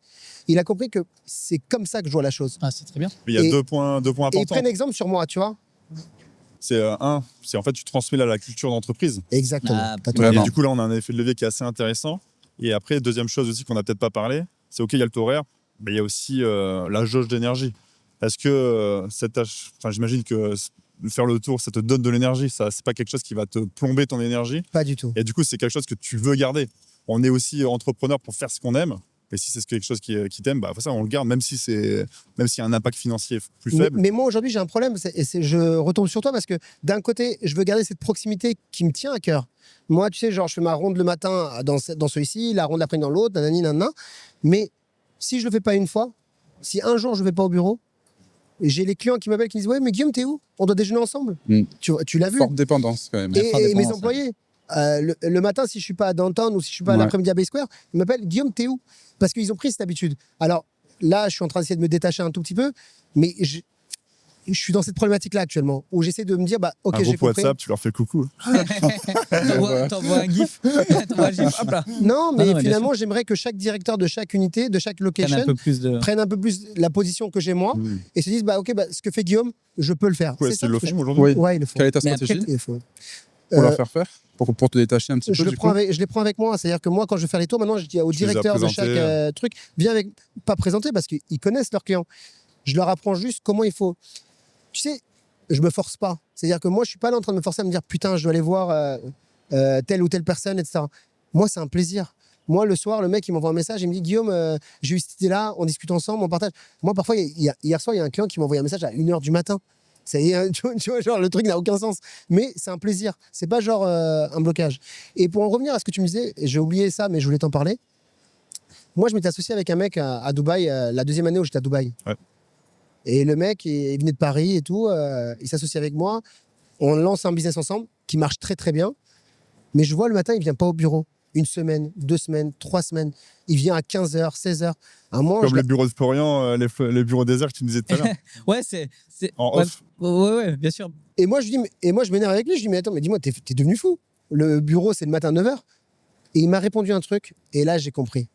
C: Il a compris que c'est comme ça que je vois la chose.
D: Ah, c'est très bien.
B: Mais il y a
C: Et-
B: 2 points
C: Et ils
B: importants.
C: prennent exemple sur moi, tu vois?
B: C'est c'est en fait, tu transmets là la culture d'entreprise.
C: Exactement.
D: Ah,
C: T'as tout
A: vraiment.
C: dit.
B: Et du coup, là, on a un effet de levier qui est assez intéressant. Et après, deuxième chose aussi qu'on n'a peut-être pas parlé, c'est OK, il y a le taux horaire, mais il y a aussi la jauge d'énergie. Parce que j'imagine que faire le tour, ça te donne de l'énergie. Ça, c'est pas quelque chose qui va te plomber ton énergie.
C: Pas du tout.
B: Et du coup, c'est quelque chose que tu veux garder. On est aussi entrepreneur pour faire ce qu'on aime. Et si c'est quelque chose qui t'aime, ça, on le garde, même s'il y a un impact financier plus faible.
C: Mais moi, aujourd'hui, j'ai un problème. Je retombe sur toi parce que d'un côté, je veux garder cette proximité qui me tient à cœur. Moi, tu sais, genre, je fais ma ronde le matin dans celui-ci, la ronde l'après-midi dans l'autre, nanani, nanana. Mais si je le fais pas une fois, si un jour je vais pas au bureau, j'ai les clients qui m'appellent qui me disent ouais, mais Guillaume, t'es où? On doit déjeuner ensemble. Tu l'as vu.
A: Forte dépendance quand même.
C: Et
D: forte
C: mes
D: dépendance,
C: employés. Le matin, si je suis pas à Downtown ou si je suis pas
A: Ouais.
C: l'après-midi à Bay Square, ils m'appellent Guillaume, t'es où? Parce qu'ils ont pris cette habitude. Alors là, je suis en train d'essayer de me détacher un tout petit peu, mais je suis dans cette problématique-là actuellement où j'essaie de me dire ok,
B: Un
C: j'ai
B: groupe
C: compris.
B: WhatsApp, tu leur fais coucou.
D: T'envoies un gif. T'envoies un gif. Hop là.
C: Non, mais
D: non, mais bien
C: finalement, j'aimerais que chaque directeur de chaque unité, de chaque
D: Prenne
C: location,
D: un peu plus de.
C: prenne un peu plus la position que j'ai moi
B: Mmh.
C: et se disent ok, ce que fait Guillaume, je peux le faire.
B: Ouais,
C: C'est ça
B: ils le
C: que je-
B: font aujourd'hui.
A: Oui.
C: Ouais, ils le font.
A: Quelle est ta
D: Mais après,
A: stratégie
C: Ils le font.
A: pour leur
C: Euh,
A: faire faire? Pour te détacher un petit
C: je
A: peu du coup?
C: je les prends avec moi. C'est-à-dire que moi, quand je vais faire les tours, maintenant, je dis au
B: Tu les as
C: directeur de chaque
B: présentés.
C: truc, viens avec, pas présenter parce qu'ils connaissent leurs clients. Je leur apprends juste comment il faut. Tu sais, je me force pas. C'est-à-dire que moi, je suis pas là en train de me forcer à me dire putain, je dois aller voir telle ou telle personne, etc. Moi, c'est un plaisir. Moi, le soir, le mec, il m'envoie un message, il me dit Guillaume, j'ai eu cette idée-là, on discute ensemble, on partage. Moi, parfois, hier soir, il y a un client qui m'a envoyé un message à 1h du matin. Ça y est, tu vois, genre, le truc n'a aucun sens. Mais c'est un plaisir. C'est pas genre un blocage. Et pour en revenir à ce que tu me disais, et j'ai oublié ça, mais je voulais t'en parler. Moi, je m'étais associé avec un mec à Dubaï, la deuxième année où j'étais à Dubaï.
B: Ouais.
C: Et le mec, il venait de Paris et tout. Il s'associe avec moi. On lance un business ensemble qui marche très, très bien. Mais je vois le matin, il vient pas au bureau. 1 semaine, 2 semaines, 3 semaines. Il vient à 15h, 16h. À un moment,
B: Comme les bureaux de Florian, les bureaux déserts que tu nous disais tout à l'heure.
D: Ouais, c'est.
B: En
D: ouais,
B: off.
D: ouais, bien sûr.
C: Et moi, je m'énerve avec lui. Je dis, mais attends, mais dis-moi, t'es devenu fou. Le bureau, c'est le matin à 9h. Et il m'a répondu un truc. Et là, j'ai compris.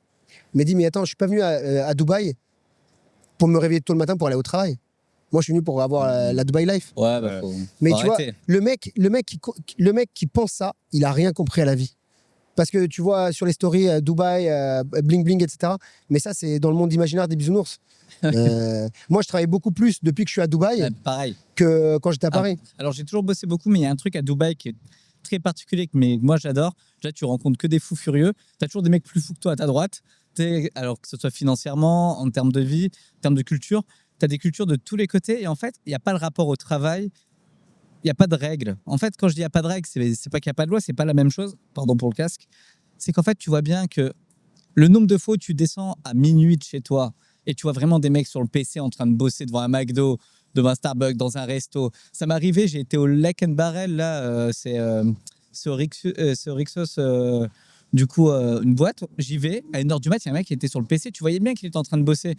C: Il m'a dit, mais attends, je suis pas venu à Dubaï pour me réveiller tôt le matin pour aller au travail. Moi, je suis venu pour avoir la Dubaï Life.
D: Ouais,
B: Ouais.
D: faut
C: Mais
D: faut
C: tu vois,
D: arrêter.
C: le mec qui pense ça, il a rien compris à la vie. Parce que tu vois sur les stories Dubaï, bling bling, etc. Mais ça, c'est dans le monde imaginaire des bisounours. Moi, je travaille beaucoup plus depuis que je suis à Dubaï
D: Ouais, pareil.
C: que quand j'étais à
D: Ah,
C: Paris.
D: Alors, j'ai toujours bossé beaucoup, mais il y a un truc à Dubaï qui est très particulier, mais moi j'adore. Là, tu rencontres que des fous furieux. Tu as toujours des mecs plus fous que toi à ta droite. Alors que ce soit financièrement, en termes de vie, en termes de culture, tu as des cultures de tous les côtés. Et en fait, il n'y a pas le rapport au travail. Il n'y a pas de règles. En fait, quand je dis il n'y a pas de règles, c'est pas qu'il n'y a pas de loi, c'est pas la même chose. Pardon pour le casque. C'est qu'en fait, tu vois bien que le nombre de fois où tu descends à minuit de chez toi et tu vois vraiment des mecs sur le PC en train de bosser devant un McDo, devant un Starbucks, dans un resto. Ça m'est arrivé, j'ai été au Lake and Barrel, là, c'est au Rixos, du coup, une boîte. J'y vais, à 1h du mat, il y a un mec qui était sur le PC, tu voyais bien qu'il était en train de bosser.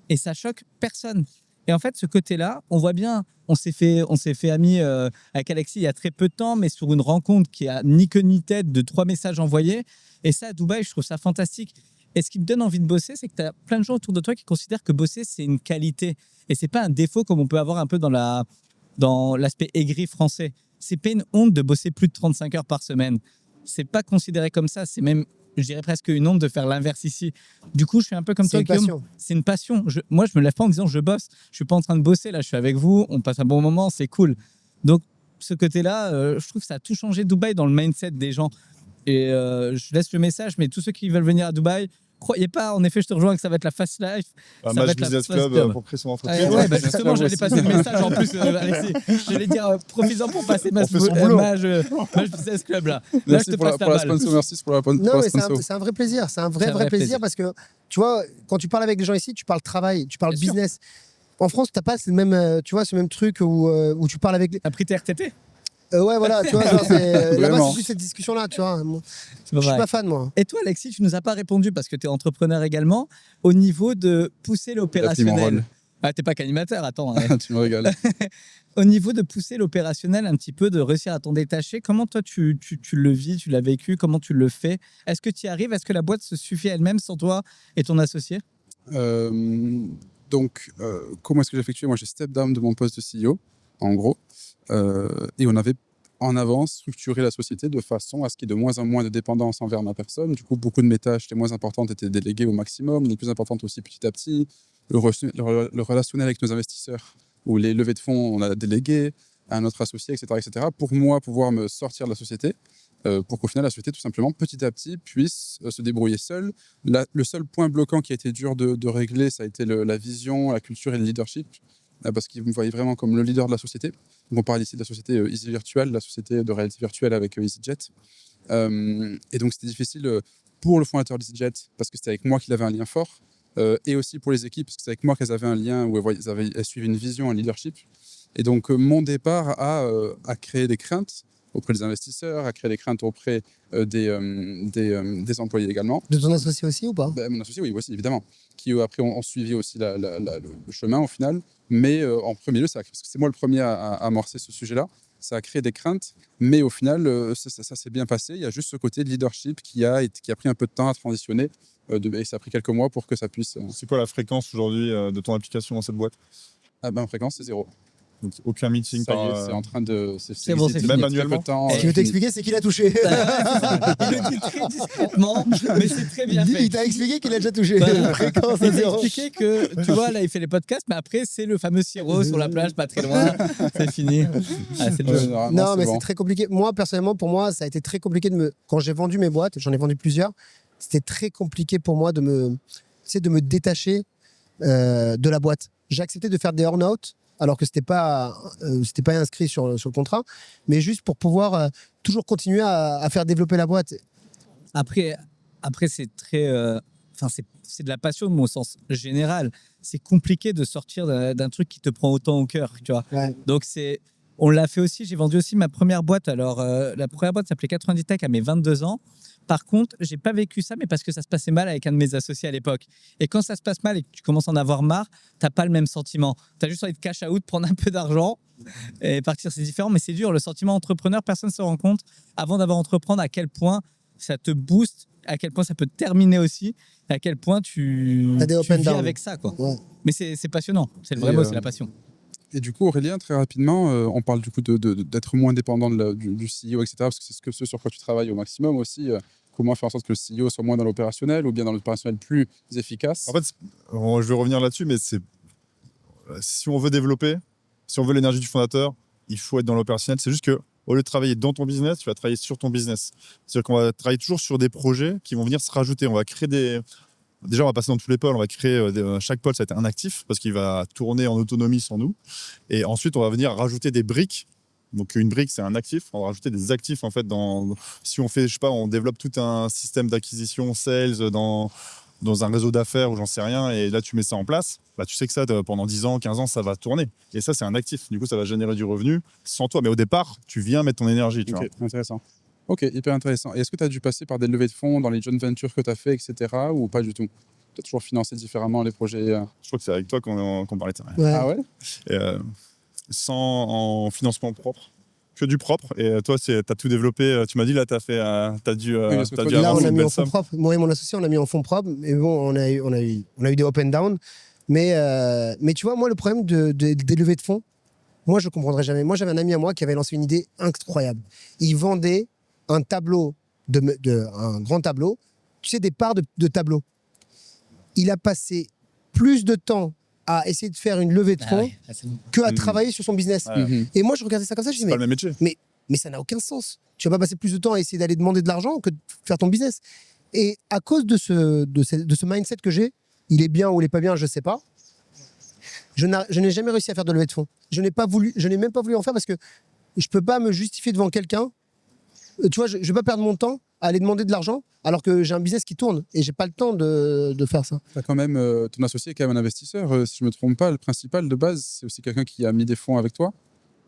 D: Et ça choque personne. Et en fait, ce côté-là, on voit bien, on s'est fait amis avec Alexis il y a très peu de temps, mais sur une rencontre qui a ni queue ni tête de 3 messages envoyés. Et ça, à Dubaï, je trouve ça fantastique. Et ce qui me donne envie de bosser, c'est que tu as plein de gens autour de toi qui considèrent que bosser, c'est une qualité. Et c'est pas un défaut comme on peut avoir un peu dans l'aspect aigri français. C'est pas une honte de bosser plus de 35 heures par semaine. C'est pas considéré comme ça. C'est même, je dirais presque une honte de faire l'inverse ici. Du coup, je suis un peu comme toi, Guillaume. C'est une passion. Moi, je me lève pas en disant je bosse. Je suis pas en train de bosser. Là, je suis avec vous. On passe un bon moment. C'est cool. Donc, ce côté-là, je trouve que ça a tout changé Dubaï dans le mindset des gens. Et je laisse le message, mais tous ceux qui veulent venir à Dubaï, croyez pas, en effet, je te rejoins que ça va être la fast life. Ça va être
B: Business
D: la fast
B: Club
D: job.
B: pour créer son entreprise.
D: Ouais, justement, j'allais passer le message en plus, Alexis. J'allais dire, profites-en pour passer Mage Business Club là. Là,
A: Merci
D: je te
A: pour
D: passe
A: la
D: la
A: sponsor, merci pour la
C: Non, mais
A: sponsor.
C: c'est un vrai plaisir. C'est un vrai plaisir parce que, tu vois, quand tu parles avec des gens ici, tu parles travail, tu parles
D: Bien sûr.
C: business. En France, tu n'as pas ce même truc où tu parles avec les...
D: T'as pris tes RTT?
C: Ouais, voilà, tu vois, genre, là-bas,
A: Vraiment.
C: c'est plus cette discussion-là, tu vois. Moi,
D: C'est pas
C: je suis
D: vrai.
C: pas fan, moi.
D: Et toi, Alexis, tu nous as pas répondu parce que tu es entrepreneur également, au niveau de pousser l'opérationnel.
A: rôle.
D: Ah, t'es pas qu'animateur, attends. Hein.
A: Tu me régales.
D: Au niveau de pousser l'opérationnel un petit peu, de réussir à t'en détacher, comment toi tu le vis, tu l'as vécu, comment tu le fais? Est-ce que tu y arrives? Est-ce que la boîte se suffit elle-même sans toi et ton associé?
A: Comment est-ce que j'ai effectué? Moi, j'ai step down de mon poste de CEO, en gros. Et on avait en avance structuré la société de façon à ce qu'il y ait de moins en moins de dépendance envers ma personne. Du coup, beaucoup de mes tâches, les moins importantes, étaient déléguées au maximum, les plus importantes aussi petit à petit. Le relationnel avec nos investisseurs ou les levées de fonds, on a délégué à un autre associé, etc., pour moi pouvoir me sortir de la société, pour qu'au final, la société, tout simplement, petit à petit, puisse se débrouiller seule. Le seul point bloquant qui a été dur de régler, ça a été la vision, la culture et le leadership, parce qu'ils me voyaient vraiment comme le leader de la société. Donc on parle ici de la société Easy Virtual, la société de réalité virtuelle avec EasyJet. Et donc c'était difficile pour le fondateur d'EasyJet, parce que c'était avec moi qu'il avait un lien fort, et aussi pour les équipes, parce que c'était avec moi qu'elles avaient un lien où elles suivaient une vision, un leadership. Et donc mon départ a créé des craintes auprès des investisseurs, a créé des craintes auprès des employés également.
C: De ton associé aussi ou pas?
A: Mon associé, oui, aussi, évidemment, qui après ont suivi aussi le chemin au final. Mais en premier lieu, parce que c'est moi le premier à amorcer ce sujet-là, ça a créé des craintes, mais au final, ça s'est bien passé. Il y a juste ce côté de leadership qui a pris un peu de temps à transitionner, et ça a pris quelques mois pour que ça puisse...
B: C'est quoi la fréquence aujourd'hui de ton application dans cette boîte?
A: en fréquence, c'est 0.
B: Donc, aucun meeting
A: Ça y est,
B: par...
A: c'est en train de...
D: C'est bon, c'est
B: même
D: fini.
B: annuellement.
C: Ce qu'il veut t'expliquer, c'est qu'il a touché.
D: Il le dit très discrètement, mais c'est très bien fait.
C: Il t'a expliqué qu'il a déjà touché.
D: Voilà.
C: Fréquence à
D: Il t'a
C: zéro.
D: expliqué que, tu vois, là, il fait les podcasts, mais après, c'est le fameux sirop sur la plage, pas très loin. C'est fini. Ah, c'est le jeu.
C: Non, mais c'est très compliqué. Moi, personnellement, pour moi, ça a été très compliqué quand j'ai vendu mes boîtes, j'en ai vendu plusieurs, c'était très compliqué pour moi de me détacher de la boîte. J'ai accepté de faire des earn-out, alors que c'était pas inscrit sur le contrat, mais juste pour pouvoir toujours continuer à faire développer la boîte.
D: Après c'est très... c'est de la passion de mon sens général. C'est compliqué de sortir d'un truc qui te prend autant au cœur, tu vois.
C: Ouais.
D: Donc, on l'a fait aussi. J'ai vendu aussi ma première boîte. Alors, la première boîte s'appelait 90 Tech à mes 22 ans. Par contre, j'ai pas vécu ça, mais parce que ça se passait mal avec un de mes associés à l'époque. Et quand ça se passe mal et que tu commences à en avoir marre, t'as pas le même sentiment. T'as juste envie de cash out, prendre un peu d'argent et partir. C'est différent, mais c'est dur. Le sentiment entrepreneur, personne ne se rend compte avant d'avoir entreprendre à quel point ça te booste, à quel point ça peut te terminer aussi, à quel point tu vis avec ça, quoi. Ouais. Mais c'est passionnant. C'est le vrai mot, c'est la passion.
A: Et du coup, Aurélien, très rapidement, on parle du coup d'être moins dépendant du CEO, etc. Parce que c'est ce sur quoi tu travailles au maximum aussi. Comment faire en sorte que le CEO soit moins dans l'opérationnel ou bien dans l'opérationnel plus efficace?
B: En fait, je vais revenir là-dessus, mais si on veut développer, si on veut l'énergie du fondateur, il faut être dans l'opérationnel. C'est juste que au lieu de travailler dans ton business, tu vas travailler sur ton business. C'est-à-dire qu'on va travailler toujours sur des projets qui vont venir se rajouter. On va créer des... Déjà, on va passer dans tous les pôles, on va créer chaque pôle, ça va être un actif parce qu'il va tourner en autonomie sans nous. Et ensuite, on va venir rajouter des briques. Donc, une brique, c'est un actif. On va rajouter des actifs, en fait, si on fait, je sais pas, on développe tout un système d'acquisition, sales, dans un réseau d'affaires ou j'en sais rien, et là, tu mets ça en place, bah, tu sais que ça, pendant 10 ans, 15 ans, ça va tourner. Et ça, c'est un actif. Du coup, ça va générer du revenu sans toi. Mais au départ, tu viens mettre ton énergie, tu vois.
A: Ok, intéressant. Ok, hyper intéressant. Et est-ce que tu as dû passer par des levées de fonds dans les joint ventures que tu as fait, etc. ou pas du tout? Tu as toujours financé différemment les projets
B: Je crois que c'est avec toi qu'on parlait de ça.
C: Ouais.
A: Ah ouais?
B: Et, sans en financement propre, que du propre. Et toi, tu as tout développé. Tu m'as dit là, tu as dû,
A: parce que
B: t'as
A: toi,
B: dû
A: là,
C: Là,
B: avancer
C: on a
B: une
C: mis
B: belle
C: en fonds
B: somme.
C: propres. Moi et mon associé, on a mis en fonds propres. Mais bon, on a eu des up and down. Mais tu vois, moi, le problème des levées de fonds, moi, je ne comprendrais jamais. Moi, j'avais un ami à moi qui avait lancé une idée incroyable. Il vendait un tableau, un grand tableau, tu sais, des parts de tableaux. Il a passé plus de temps à essayer de faire une levée de
D: Ah
C: fonds
D: ouais, ah, c'est bon.
C: qu'à travailler sur son business.
B: Ouais.
A: Mhm.
C: Et moi, je regardais ça comme ça, je
B: C'est
C: disais,
B: pas le même métier.
C: mais ça n'a aucun sens. Tu vas pas passer plus de temps à essayer d'aller demander de l'argent que de faire ton business. Et à cause de ce mindset que j'ai, il est bien ou il est pas bien, je sais pas. Je n'ai jamais réussi à faire de levée de fonds. Je n'ai même pas voulu en faire parce que je peux pas me justifier devant quelqu'un. Tu vois, je vais pas perdre mon temps à aller demander de l'argent alors que j'ai un business qui tourne et j'ai pas le temps de faire ça.
A: T'as quand même, ton associé est quand même un investisseur, si je me trompe pas. Le principal de base, c'est aussi quelqu'un qui a mis des fonds avec toi,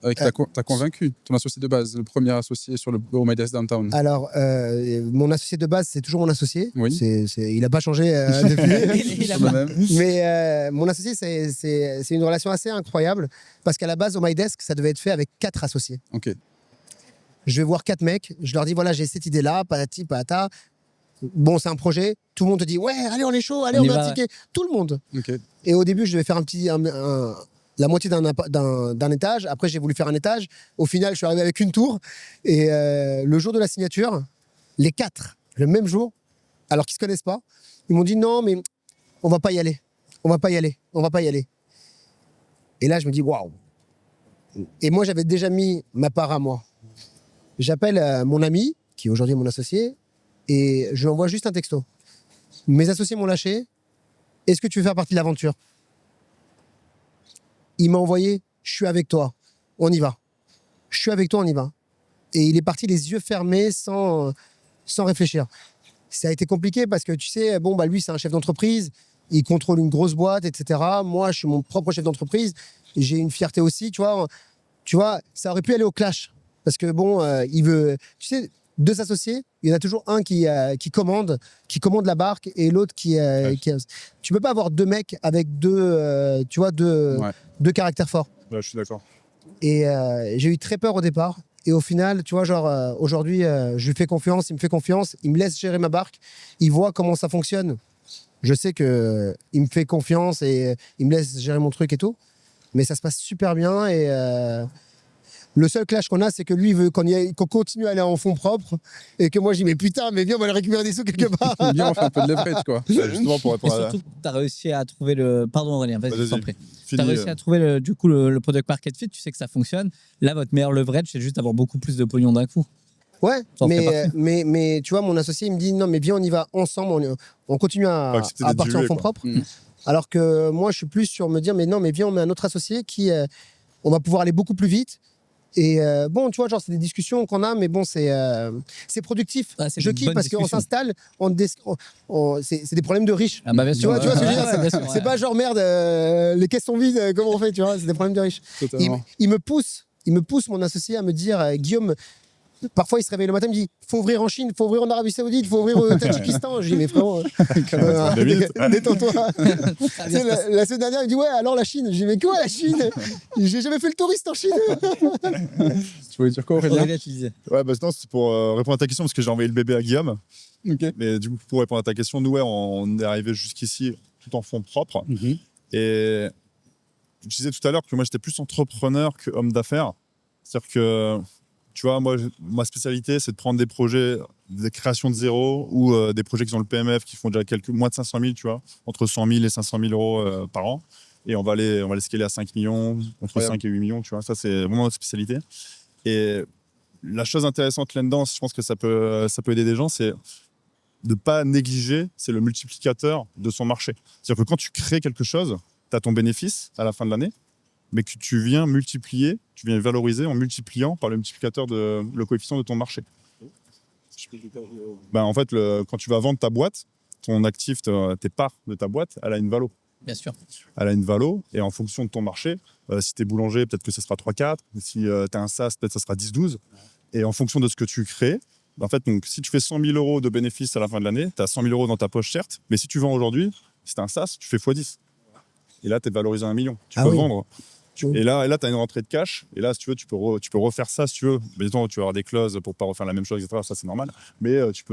A: avec t'as convaincu ton associé de base, le premier associé sur le Oh My Desk Downtown.
C: Alors, mon associé de base, c'est toujours mon associé.
A: Oui.
C: Il n'a pas changé depuis.
D: Il a
A: Sur le
D: pas-
A: même.
C: Mais mon associé, c'est une relation assez incroyable parce qu'à la base, au My Desk, ça devait être fait avec 4 associés.
A: Ok.
C: Je vais voir 4 mecs, je leur dis voilà, j'ai cette idée-là, patati patata. Bon, c'est un projet. Tout le monde te dit ouais, allez, on est chaud, allez,
D: On
C: on
D: y
C: met un
D: va,
C: ticket. Tout le monde.
A: Ok.
C: Et au début, je devais faire la moitié d'un étage. Après, j'ai voulu faire un étage. Au final, je suis arrivé avec une tour. Et le jour de la signature, les 4, le même jour, alors qu'ils se connaissent pas, ils m'ont dit non, mais on va pas y aller. On va pas y aller. On va pas y aller. Et là, je me dis waouh. Et moi, j'avais déjà mis ma part à moi. J'appelle mon ami, qui est aujourd'hui mon associé, et je lui envoie juste un texto. Mes associés m'ont lâché. Est-ce que tu veux faire partie de l'aventure? Il m'a envoyé, je suis avec toi, on y va. Je suis avec toi, on y va. Et il est parti les yeux fermés, sans réfléchir. Ça a été compliqué parce que tu sais, bon, bah lui, c'est un chef d'entreprise, il contrôle une grosse boîte, etc. Moi, je suis mon propre chef d'entreprise, j'ai une fierté aussi, tu vois. Tu vois, ça aurait pu aller au clash. Parce que bon, il veut. Tu sais, 2 associés, il y en a toujours un qui commande la barque et l'autre qui. Tu peux pas avoir 2 mecs avec tu vois,
A: Ouais.
C: deux caractères forts.
B: Ouais, je suis d'accord.
C: Et j'ai eu très peur au départ. Et au final, tu vois, genre, aujourd'hui, je lui fais confiance, il me fait confiance, il me laisse gérer ma barque, il voit comment ça fonctionne. Je sais qu'il me fait confiance et il me laisse gérer mon truc et tout. Mais ça se passe super bien et. Le seul clash qu'on a, c'est que lui, il veut qu'on continue à aller en fonds propres et que moi, je dis, mais putain, mais viens, on va aller récupérer des sous quelque part.
A: Bien, on fait un peu de leverage, quoi.
B: Justement, pour
D: Et
B: répondre à
D: surtout, tu as réussi à trouver le. Pardon Aurélien, vas-y, je
B: Vas-y.
D: t'en prie. Tu
B: Fini,
D: as réussi à trouver le product market fit, tu sais que ça fonctionne. Là, votre meilleur leverage, c'est juste d'avoir beaucoup plus de pognon d'un coup.
C: Ouais,
D: Ça en fait
C: mais tu vois, mon associé, il me dit, non, mais viens, on y va ensemble, on continue
B: Faut
C: à
B: accepter d'être
C: partir en
B: dilué,
C: fonds
B: quoi.
C: propres.
A: Mhm.
C: Alors que moi, je suis plus sur me dire, mais non, mais viens, on met un autre associé qui, on va pouvoir aller beaucoup plus vite. Et bon, tu vois, genre, c'est des discussions qu'on a, mais bon, c'est productif.
D: Ah, c'est
C: Je
D: une
C: kiffe
D: bonne
C: parce qu'on
D: discussion.
C: s'installe, c'est des problèmes de riches.
D: Ah bah bien
C: Tu
D: sûr.
C: vois ce que je veux dire?
D: Ouais, bien sûr,
C: C'est
D: ouais.
C: pas genre merde, les caisses sont vides, comment on fait, tu vois? C'est des problèmes de riches.
A: Totalement.
C: Il me pousse, mon associé, à me dire, Guillaume, parfois il se réveille le matin, il me dit, faut ouvrir en Chine, faut ouvrir en Arabie Saoudite, faut ouvrir au Tadjikistan. Je dis, mais frérot,
B: 2 minutes.
C: détends-toi.
D: Ah,
C: Tu sais, la semaine dernière, il me dit, ouais, alors la Chine. Je dis, mais quoi la Chine? J'ai jamais fait le touriste en Chine.
A: Tu voulais dire quoi, Aurélien?
D: Aurélien, tu disais.
B: Ouais, bah non, c'est pour répondre à ta question parce que j'ai envoyé le bébé à Guillaume.
A: Ok.
B: Mais du coup, pour répondre à ta question, nous, ouais, on est arrivé jusqu'ici tout en fonds propres.
A: Mhm.
B: Et je disais tout à l'heure que moi, j'étais plus entrepreneur que homme d'affaires. C'est-à-dire que, tu vois, moi, ma spécialité, c'est de prendre des projets, des créations de zéro ou des projets qui ont le PMF, qui font déjà moins de 500 000, tu vois, entre 100 000 et 500 000 euros par an. Et on va les scaler à 5 millions, entre
A: Incroyable.
B: 5 et 8 millions, tu vois. Ça, c'est vraiment notre spécialité. Et la chose intéressante là-dedans, je pense que ça peut aider des gens, c'est de ne pas négliger, c'est le multiplicateur de son marché. C'est-à-dire que quand tu crées quelque chose, tu as ton bénéfice à la fin de l'année, mais que tu viens multiplier, tu viens valoriser en multipliant par le multiplicateur le coefficient de ton marché. En fait, quand tu vas vendre ta boîte, ton actif, tes parts de ta boîte, elle a une valo.
D: Bien sûr.
B: Elle a une valo, et en fonction de ton marché, si tu es boulanger, peut-être que ce sera 3-4, si tu as un SaaS, peut-être que ce sera 10-12. Et en fonction de ce que tu crées, en fait, donc, si tu fais 100 000 € de bénéfices à la fin de l'année, tu as 100 000 € dans ta poche, certes, mais si tu vends aujourd'hui, si tu as un SaaS, tu fais x10. Et là, tu es valorisé à 1 million. Tu peux vendre. Et là, tu as une rentrée de cash. Et là, si tu veux, tu peux refaire ça, si tu veux. Mettons, tu vas avoir des clauses pour ne pas refaire la même chose, etc. Ça, c'est normal. Mais tu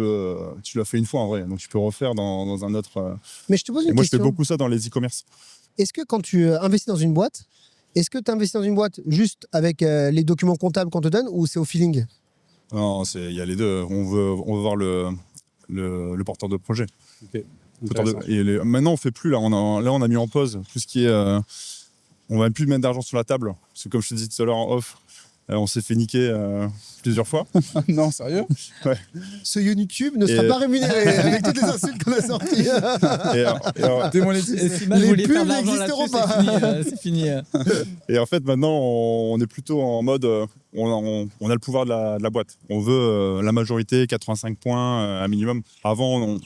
B: l'as fait une fois en vrai. Donc, tu peux refaire dans un autre.
C: Mais je te pose une
B: question. Moi, je fais beaucoup ça dans les e-commerce.
C: Est-ce que quand tu investis dans une boîte, est-ce que tu investis dans une boîte juste avec les documents comptables qu'on te donne ou c'est au feeling?
B: Non, il y a les deux. On veut voir le porteur de projet.
A: Okay.
B: Maintenant, on fait plus. Là, on a mis en pause tout ce qui est. On va même plus mettre d'argent sur la table. Parce que comme je te disais tout à l'heure en off, on s'est fait niquer plusieurs fois.
A: Non, sérieux?
B: Ouais.
C: Ce YouTube ne sera pas rémunéré avec toutes les insultes qu'on a sorties.
D: Les pubs n'existeront pas. C'est fini.
B: Et en fait, maintenant, on est plutôt en mode... on a le pouvoir de la boîte. On veut la majorité, 85 points à minimum. Avant,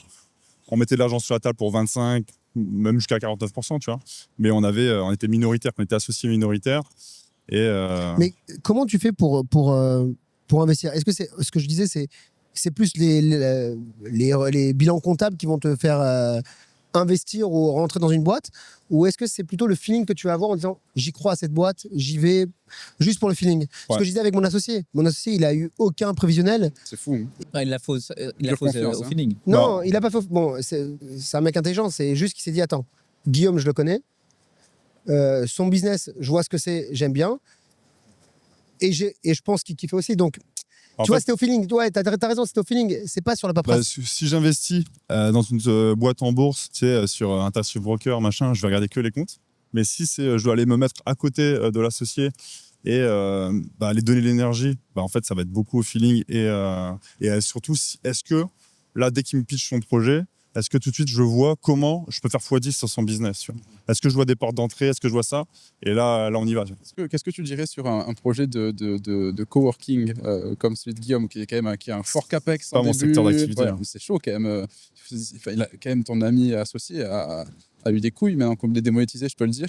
B: on mettait de l'argent sur la table pour 25, même jusqu'à 49%, tu vois. Mais on était minoritaire, on était associé minoritaire.
C: Mais comment tu fais pour investir? Est-ce que ce que je disais, c'est plus les bilans comptables qui vont te faire investir ou rentrer dans une boîte, ou est-ce que c'est plutôt le feeling que tu vas avoir en disant j'y crois à cette boîte, j'y vais juste pour le feeling? Ce que je disais avec mon associé, il a eu aucun prévisionnel.
A: C'est fou.
D: Il a fausse au feeling.
C: Non, il a pas fait. Bon, c'est un mec intelligent, c'est juste qu'il s'est dit attends, Guillaume, je le connais. Son business, je vois ce que c'est, j'aime bien. Et je pense qu'il kiffe aussi. Donc, tu vois, c'était au feeling. Ouais, t'as raison, c'était au feeling. C'est pas sur la paperasse.
B: Si j'investis dans une boîte en bourse, tu sais, sur un Interactive Broker, machin, je vais regarder que les comptes. Mais si je dois aller me mettre à côté de l'associé et aller donner l'énergie, en fait, ça va être beaucoup au feeling. Et surtout, est-ce que là, dès qu'il me pitch son projet, est-ce que tout de suite, je vois comment je peux faire x10 sur son business? Est-ce que je vois des portes d'entrée? Est-ce que je vois ça? Et là, on y va.
A: Qu'est-ce que tu dirais sur un projet de coworking comme celui de Guillaume, qui a un fort capex?
B: Pas mon secteur d'activité.
A: Ouais, c'est chaud quand même. Il a quand même ton ami associé a eu des couilles, maintenant qu'on me les démonétisé, je peux le dire.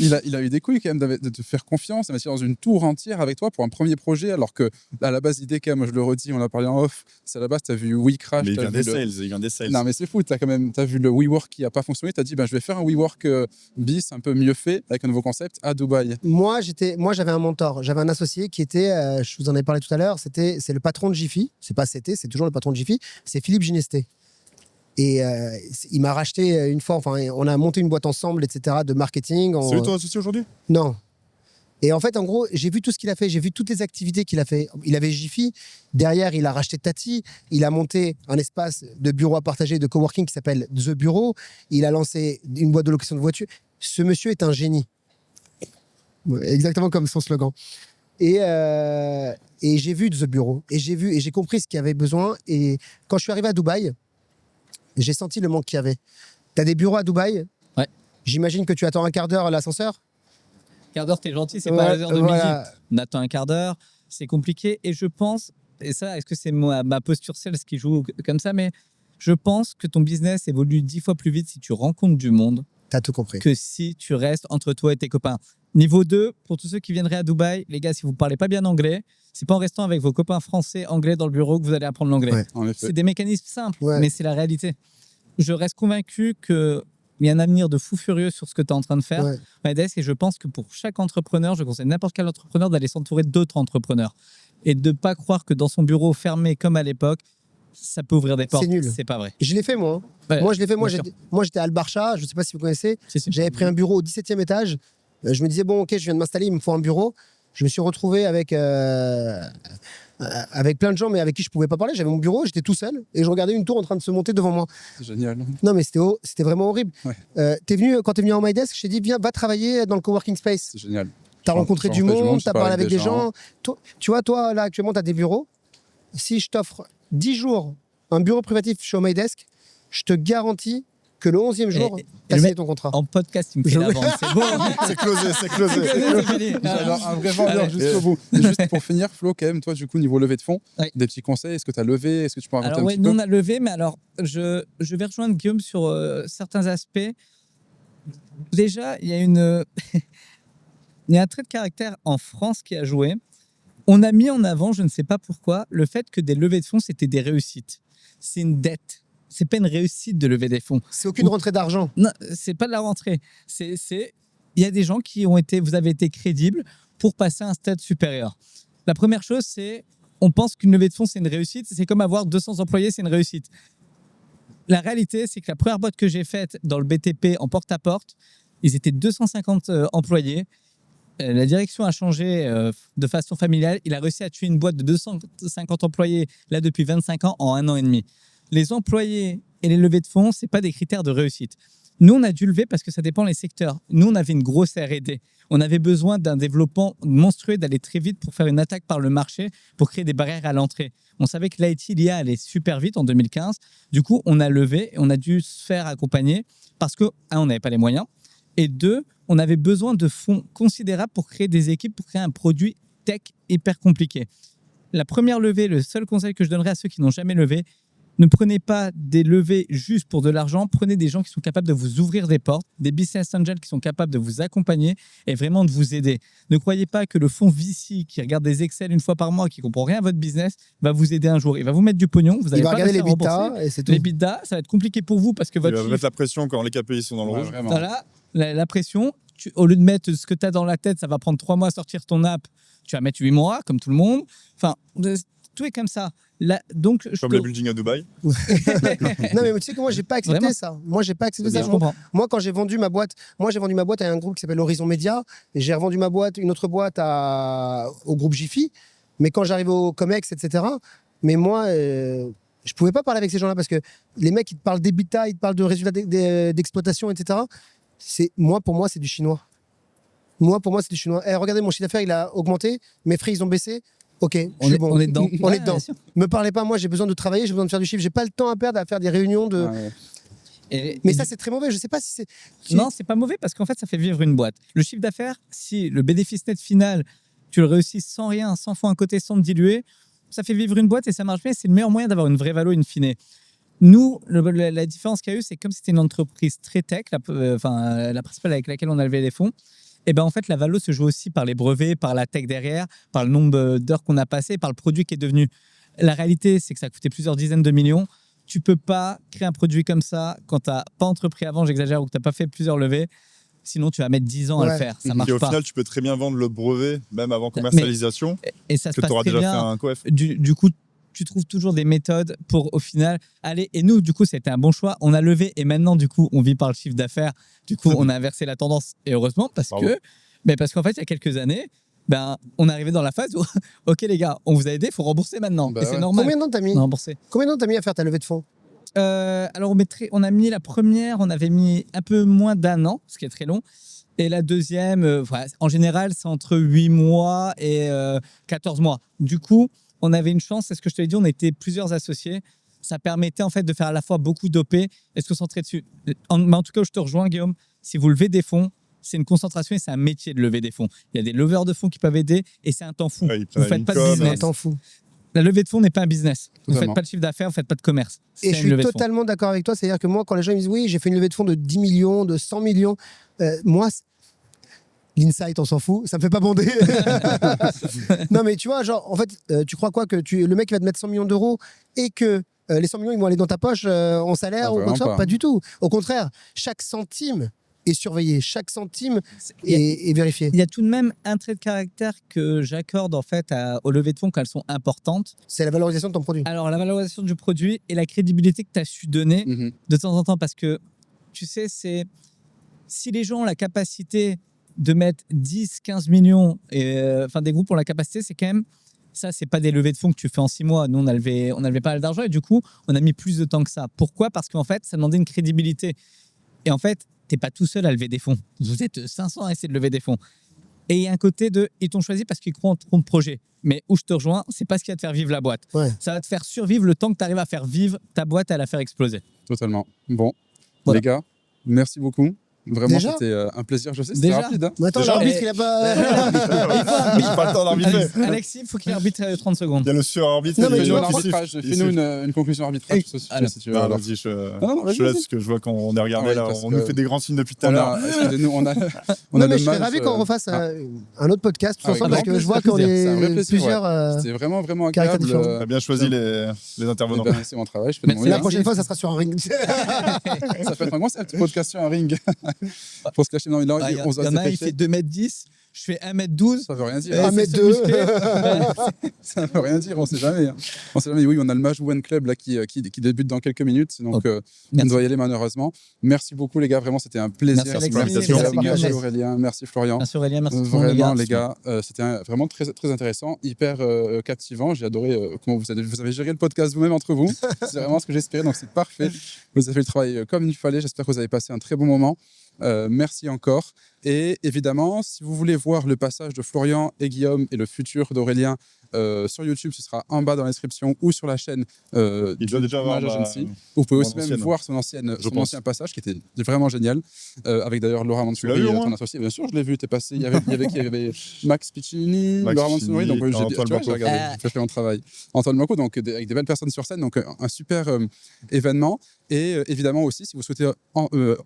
A: Il a eu des couilles quand même de te faire confiance, d'investir dans une tour entière avec toi pour un premier projet, alors que à la base, l'idée, quand même, je le redis, on a parlé en off, c'est à la base, tu as vu WeCrash.
B: Mais il vient des sales.
A: Non, mais c'est fou, t'as vu le WeWork qui n'a pas fonctionné, tu as dit, je vais faire un WeWork bis, un peu mieux fait, avec un nouveau concept à Dubaï.
C: Moi, j'avais un mentor, j'avais un associé qui était, je vous en ai parlé tout à l'heure, c'est le patron de Jiffy, c'est toujours le patron de Jiffy, c'est Philippe Ginesté. Et il m'a racheté une fois, enfin, on a monté une boîte ensemble, etc., de marketing.
B: C'est lui ton associé aujourd'hui?
C: Non. Et en fait, en gros, j'ai vu tout ce qu'il a fait, j'ai vu toutes les activités qu'il a fait. Il avait Jiffy, derrière, il a racheté Tati, il a monté un espace de bureau à partager, de coworking qui s'appelle The Bureau, il a lancé une boîte de location de voitures. Ce monsieur est un génie. Exactement comme son slogan. Et j'ai vu The Bureau, et j'ai compris ce qu'il y avait besoin. Et quand je suis arrivé à Dubaï, j'ai senti le manque qu'il y avait. Tu as des bureaux à Dubaï?
D: Ouais.
C: J'imagine que tu attends un quart d'heure à l'ascenseur?
D: Quart d'heure, t'es gentil, c'est pas les heures de midi. On attend un quart d'heure, c'est compliqué. Et je pense, et ça, est-ce que c'est ma posture sales qui joue comme ça? Mais je pense que ton business évolue 10 fois plus vite si tu rencontres du monde.
C: T'as tout compris.
D: Que si tu restes entre toi et tes copains. Niveau 2, pour tous ceux qui viendraient à Dubaï, les gars, si vous ne parlez pas bien anglais, c'est pas en restant avec vos copains français, anglais dans le bureau que vous allez apprendre l'anglais.
C: Ouais.
D: C'est des mécanismes simples, mais c'est la réalité. Je reste convaincu qu'il y a un avenir de fou furieux sur ce que tu es en train de faire, MyDesk, et je pense que pour chaque entrepreneur, je conseille n'importe quel entrepreneur d'aller s'entourer d'autres entrepreneurs et de ne pas croire que dans son bureau fermé comme à l'époque, ça peut ouvrir des portes.
C: C'est nul.
D: C'est pas vrai.
C: Je l'ai fait, moi.
D: Ouais,
C: moi, je l'ai fait. Moi, j'étais à Al Barcha. Je ne sais pas si vous connaissez. Si. J'avais pris un bureau au 17e étage. Je me disais, bon, ok, je viens de m'installer, il me faut un bureau. Je me suis retrouvé avec plein de gens, mais avec qui je ne pouvais pas parler. J'avais mon bureau, j'étais tout seul et je regardais une tour en train de se monter devant moi.
A: C'est génial.
C: Non, mais c'était vraiment horrible.
A: Ouais.
C: Quand tu es venu en MyDesk, je t'ai dit, viens, va travailler dans le coworking space.
A: C'est génial.
C: Tu as rencontré du monde, tu as parlé avec des
A: gens.
C: gens. Tu vois, toi, là, actuellement, tu as des bureaux. Si je t'offre 10 jours un bureau privatif chez MyDesk, je te garantis que le 11e jour, tu as signé ton contrat.
D: En podcast, il me fait la vente, c'est bon.
B: C'est closé, c'est closé.
D: C'est fini.
A: Alors, un vrai vendeur jusqu'au bout. Et juste pour finir, Flo, quand même, toi, du coup, niveau levée de fonds, des petits conseils. Est-ce que tu as levé? Est-ce que tu peux en raconter
D: Alors,
A: un
D: oui,
A: petit
D: nous,
A: peu?
D: on a levé, mais alors, je vais rejoindre Guillaume sur certains aspects. Déjà, il y a un trait de caractère en France qui a joué. On a mis en avant, je ne sais pas pourquoi, le fait que des levées de fonds, c'était des réussites. C'est une dette. C'est pas une réussite de lever des fonds.
C: C'est aucune rentrée d'argent.
D: Non, c'est pas de la rentrée. Il y a des gens vous avez été crédibles pour passer à un stade supérieur. La première chose, c'est on pense qu'une levée de fonds, c'est une réussite. C'est comme avoir 200 employés, c'est une réussite. La réalité, c'est que la première boîte que j'ai faite dans le BTP en porte-à-porte, ils étaient 250 employés. La direction a changé de façon familiale. Il a réussi à tuer une boîte de 250 employés là depuis 25 ans en 1 an et demi. Les employés et les levées de fonds, ce n'est pas des critères de réussite. Nous, on a dû lever parce que ça dépend des secteurs. Nous, on avait une grosse R&D. On avait besoin d'un développement monstrueux, d'aller très vite pour faire une attaque par le marché, pour créer des barrières à l'entrée. On savait que l'IT, l'IA allait super vite en 2015. Du coup, on a levé et on a dû se faire accompagner parce que, on n'avait pas les moyens. Et 2, on avait besoin de fonds considérables pour créer des équipes, pour créer un produit tech hyper compliqué. La première levée, le seul conseil que je donnerais à ceux qui n'ont jamais levé, ne prenez pas des levées juste pour de l'argent, prenez des gens qui sont capables de vous ouvrir des portes, des business angels qui sont capables de vous accompagner et vraiment de vous aider. Ne croyez pas que le fonds VC qui regarde des Excel une fois par mois, qui ne comprend rien à votre business, va vous aider un jour. Il va vous mettre du pognon, vous allez
C: Il va
D: pas
C: regarder les
D: réussir à
C: bidas
D: rembourser.
C: et c'est tout.
D: Les bidas, ça va être compliqué pour vous parce que
B: Il
D: votre
B: va
D: chiffre,
B: mettre la pression quand les KPI sont dans le rouge.
A: Vraiment.
D: voilà, la pression, au lieu de mettre ce que tu as dans la tête, ça va prendre 3 mois à sortir ton app, tu vas mettre 8 mois, comme tout le monde. Enfin, tout est comme ça. Là, donc,
B: Comme les buildings à Dubaï.
C: Non, mais tu sais que moi, j'ai pas accepté
D: Vraiment
C: ça. Moi, j'ai pas accepté ça.
D: je comprends.
C: Moi, quand j'ai vendu ma boîte, à un groupe qui s'appelle Horizon Média, et j'ai revendu une autre boîte au groupe Jiffy. Mais quand j'arrive au Comex, etc., mais moi, je pouvais pas parler avec ces gens-là parce que les mecs, ils te parlent d'EBITDA, ils te parlent de résultats d'exploitation, etc. Pour moi, c'est du chinois. Pour moi, c'est du chinois. Regardez, mon chiffre d'affaires, il a augmenté, mes frais, ils ont baissé. Ok, je suis bon.
D: On est dedans.
C: On
D: Ouais,
C: est dedans.
D: bien sûr.
C: Me parlez pas, moi, j'ai besoin de travailler, j'ai besoin de faire du chiffre. J'ai pas le temps à perdre à faire des réunions de. Mais ça, c'est très mauvais. Je sais pas si c'est.
D: Non, c'est pas mauvais parce qu'en fait, ça fait vivre une boîte. Le chiffre d'affaires, si le bénéfice net final, tu le réussis sans rien, sans fonds à côté, sans te diluer, ça fait vivre une boîte et ça marche bien. C'est le meilleur moyen d'avoir une vraie valo in fine. Nous, la différence qu'il y a eu, c'est comme c'était une entreprise très tech, la principale avec laquelle on a levé les fonds, et ben en fait, la valo se joue aussi par les brevets, par la tech derrière, par le nombre d'heures qu'on a passé, par le produit qui est devenu. La réalité, c'est que ça a coûté plusieurs dizaines de millions. Tu peux pas créer un produit comme ça quand tu n'as pas entrepris avant, j'exagère, ou que tu n'as pas fait plusieurs levées. Sinon, tu vas mettre 10 ans à le faire. Ça marche
B: Et au
D: pas.
B: final, tu peux très bien vendre le brevet, même avant commercialisation,
D: Et ça se
B: que
D: passe
B: tu auras
D: très
B: déjà
D: bien.
B: fait un coef.
D: Du coup, tu trouves toujours des méthodes pour, au final, aller. Et nous, du coup, c'était un bon choix. On a levé et maintenant, du coup, on vit par le chiffre d'affaires. Du coup, on a inversé la tendance. Et heureusement, parce qu'en fait, il y a quelques années, on est arrivé dans la phase où, OK, les gars, on vous a aidé, il faut rembourser maintenant. Et c'est normal.
C: Combien de temps t'as mis
D: On a remboursé.
C: À faire ta levée de fonds?
D: Alors, on a mis la première, on avait mis un peu moins d'1 an, ce qui est très long. Et la deuxième, en général, c'est entre 8 mois et 14 mois. Du coup, on avait une chance, c'est ce que je te l'ai dit, on était plusieurs associés. Ça permettait en fait de faire à la fois beaucoup d'OP et de se concentrer dessus. En tout cas, je te rejoins, Guillaume. Si vous levez des fonds, c'est une concentration et c'est un métier de lever des fonds. Il y a des leveurs de fonds qui peuvent aider et c'est un temps fou.
B: Ouais,
D: vous ne faites pas de business.
C: Un temps fou.
D: La levée de fonds n'est pas un business. Vous ne
A: Totalement.
D: faites pas de chiffre d'affaires, vous ne faites pas de commerce.
C: Et je suis totalement d'accord avec toi. C'est-à-dire que moi, quand les gens me disent oui, j'ai fait une levée de fonds de 10 millions, de 100 millions, moi, l'insight, on s'en fout, ça me fait pas bonder. Non, mais tu vois, genre, en fait, tu crois quoi que le mec il va te mettre 100 millions d'euros et que les 100 millions ils vont aller dans ta poche en salaire ou quoi que ce soit? Pas du tout. Au contraire, chaque centime est surveillé, chaque centime est vérifié.
D: Il y a tout de même un trait de caractère que j'accorde en fait aux levées de fonds quand elles sont importantes.
C: C'est la valorisation de ton produit.
D: Alors, la valorisation du produit et la crédibilité que tu as su donner de temps en temps. Parce que, tu sais, si les gens ont la capacité de mettre 10, 15 millions, des groupes ont la capacité, c'est quand même... Ça, c'est pas des levées de fonds que tu fais en 6 mois. Nous, on a levé pas mal d'argent et du coup, on a mis plus de temps que ça. Pourquoi? Parce qu'en fait, ça demandait une crédibilité. Et en fait, t'es pas tout seul à lever des fonds. Vous êtes 500 à essayer de lever des fonds. Et il y a un côté de, ils t'ont choisi parce qu'ils croient en ton projet. Mais où je te rejoins, c'est pas ce qui va te faire vivre la boîte.
C: Ouais.
D: Ça va te faire survivre le temps que tu arrives à faire vivre ta boîte et à la faire exploser.
A: Totalement. Bon,
D: Voilà.
A: les gars, merci beaucoup. Vraiment,
C: Déjà
A: c'était un plaisir. Je sais, c'était
D: Déjà
A: rapide. Hein.
C: Mais attends,
B: Déjà,
C: l'arbitre,
D: et-
C: il a pas.
B: J'ai pas le temps d'arbitrer.
D: Alexis, il faut qu'il arbitre 30 secondes.
B: Il y a le sur-arbitre.
C: Non, mais
B: il y a
C: tu
A: Fais-nous
C: vois,
A: un
B: le
A: arbitrage.
B: décisif.
A: Fais-nous une conclusion arbitrage
D: Et-
A: si tu veux.
B: Non,
A: alors.
B: vas-y,
A: non, vas-y,
B: je laisse,
A: vas-y.
B: parce que je vois qu'on est regardé
A: Oui,
B: là.
A: parce
B: On
A: que
B: nous fait des grands signes depuis tout à
A: On
B: l'heure.
A: a, excusez-nous, on a
C: Non,
A: le
C: mais je serais
A: mage,
C: ravi qu'on refasse
A: ah.
C: un autre podcast tous
A: Avec
C: ensemble parce
A: grand
C: que je vois
A: plaisir,
C: qu'on
A: c'est un vrai
C: est
A: plaisir,
C: plusieurs.
A: C'était vraiment, vraiment
C: caractères
A: agréable.
C: différents.
B: T'as bien choisi les intervenants.
A: Eh ben, c'est mon travail, je fais de mon
D: Merci.
C: La
A: mieux.
C: prochaine fois, ça sera sur un ring.
A: Ça peut être moi, c'est un petit podcast sur un ring. Pour se cacher dans une langue,
D: Il y
A: on
D: en a un, il fait 2m10, je fais 1m12.
A: Ça veut rien dire.
C: Un
D: c'est
C: mètre
D: se
C: deux.
D: muscler.
A: Ça veut rien dire, on sait jamais. Hein. On sait jamais. Oui, on a le Mage One Club là, qui débute dans quelques minutes. Donc,
D: Ok.
A: on
D: Merci.
A: doit y aller malheureusement. Merci beaucoup, les gars. Vraiment, c'était un plaisir.
D: Merci, Alexis.
B: Merci,
A: Merci,
C: merci,
A: merci Aurélien. Merci Florian.
D: Merci Aurélien, merci tout le monde,
A: Vraiment, les gars, c'était vraiment très, très intéressant, hyper captivant. J'ai adoré comment vous avez géré le podcast vous-même entre vous. C'est vraiment ce que j'espérais, donc c'est parfait. Vous avez fait le travail comme il fallait. J'espère que vous avez passé un très bon moment. Merci encore. Et évidemment, si vous voulez voir le passage de Florian et Guillaume et le futur d'Aurélien sur YouTube, ce sera en bas dans la description ou sur la chaîne.
B: Il doit déjà avoir
A: Mage
B: ma-
A: Agency. Vous pouvez aussi
B: mon
A: même
B: ancienne.
A: voir son ancien passage qui était vraiment génial, avec d'ailleurs Laura Mansouri,
B: l'as vu, au moins
A: ton associé. Bien sûr, je l'ai vu. T'es passé. Il y avait Max Piccinini,
B: Max
A: Laura Mansouri. Donc
B: Piccinini,
A: j'ai
B: Antoine
A: tu vois, j'ai
B: Bacco.
A: regardé, j'ai fait mon travail. Antoine Bacco, donc avec des belles personnes sur scène, donc un super événement. Et évidemment aussi, si vous souhaitez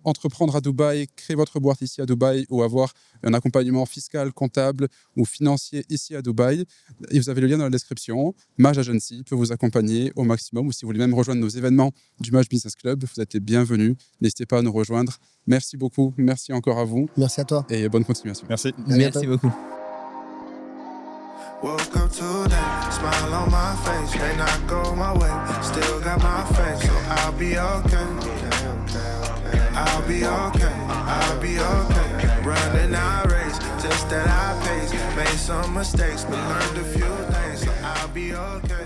A: entreprendre à Dubaï, créer votre boîte ici à Dubaï ou avoir un accompagnement fiscal, comptable ou financier ici à Dubaï, et vous avez le lien dans la description. Mage Agency peut vous accompagner au maximum. Ou si vous voulez même rejoindre nos événements du Mage Business Club, vous êtes les bienvenus. N'hésitez pas à nous rejoindre. Merci beaucoup. Merci encore à vous
C: Merci à toi.
A: et bonne continuation.
B: Merci.
D: Merci beaucoup.
E: Woke up today, smile on my face, may not go my way, still got my faith, so I'll be okay. I'll be okay, I'll be okay. Running our race, just at our pace, made some mistakes, but learned a few things, so I'll be okay.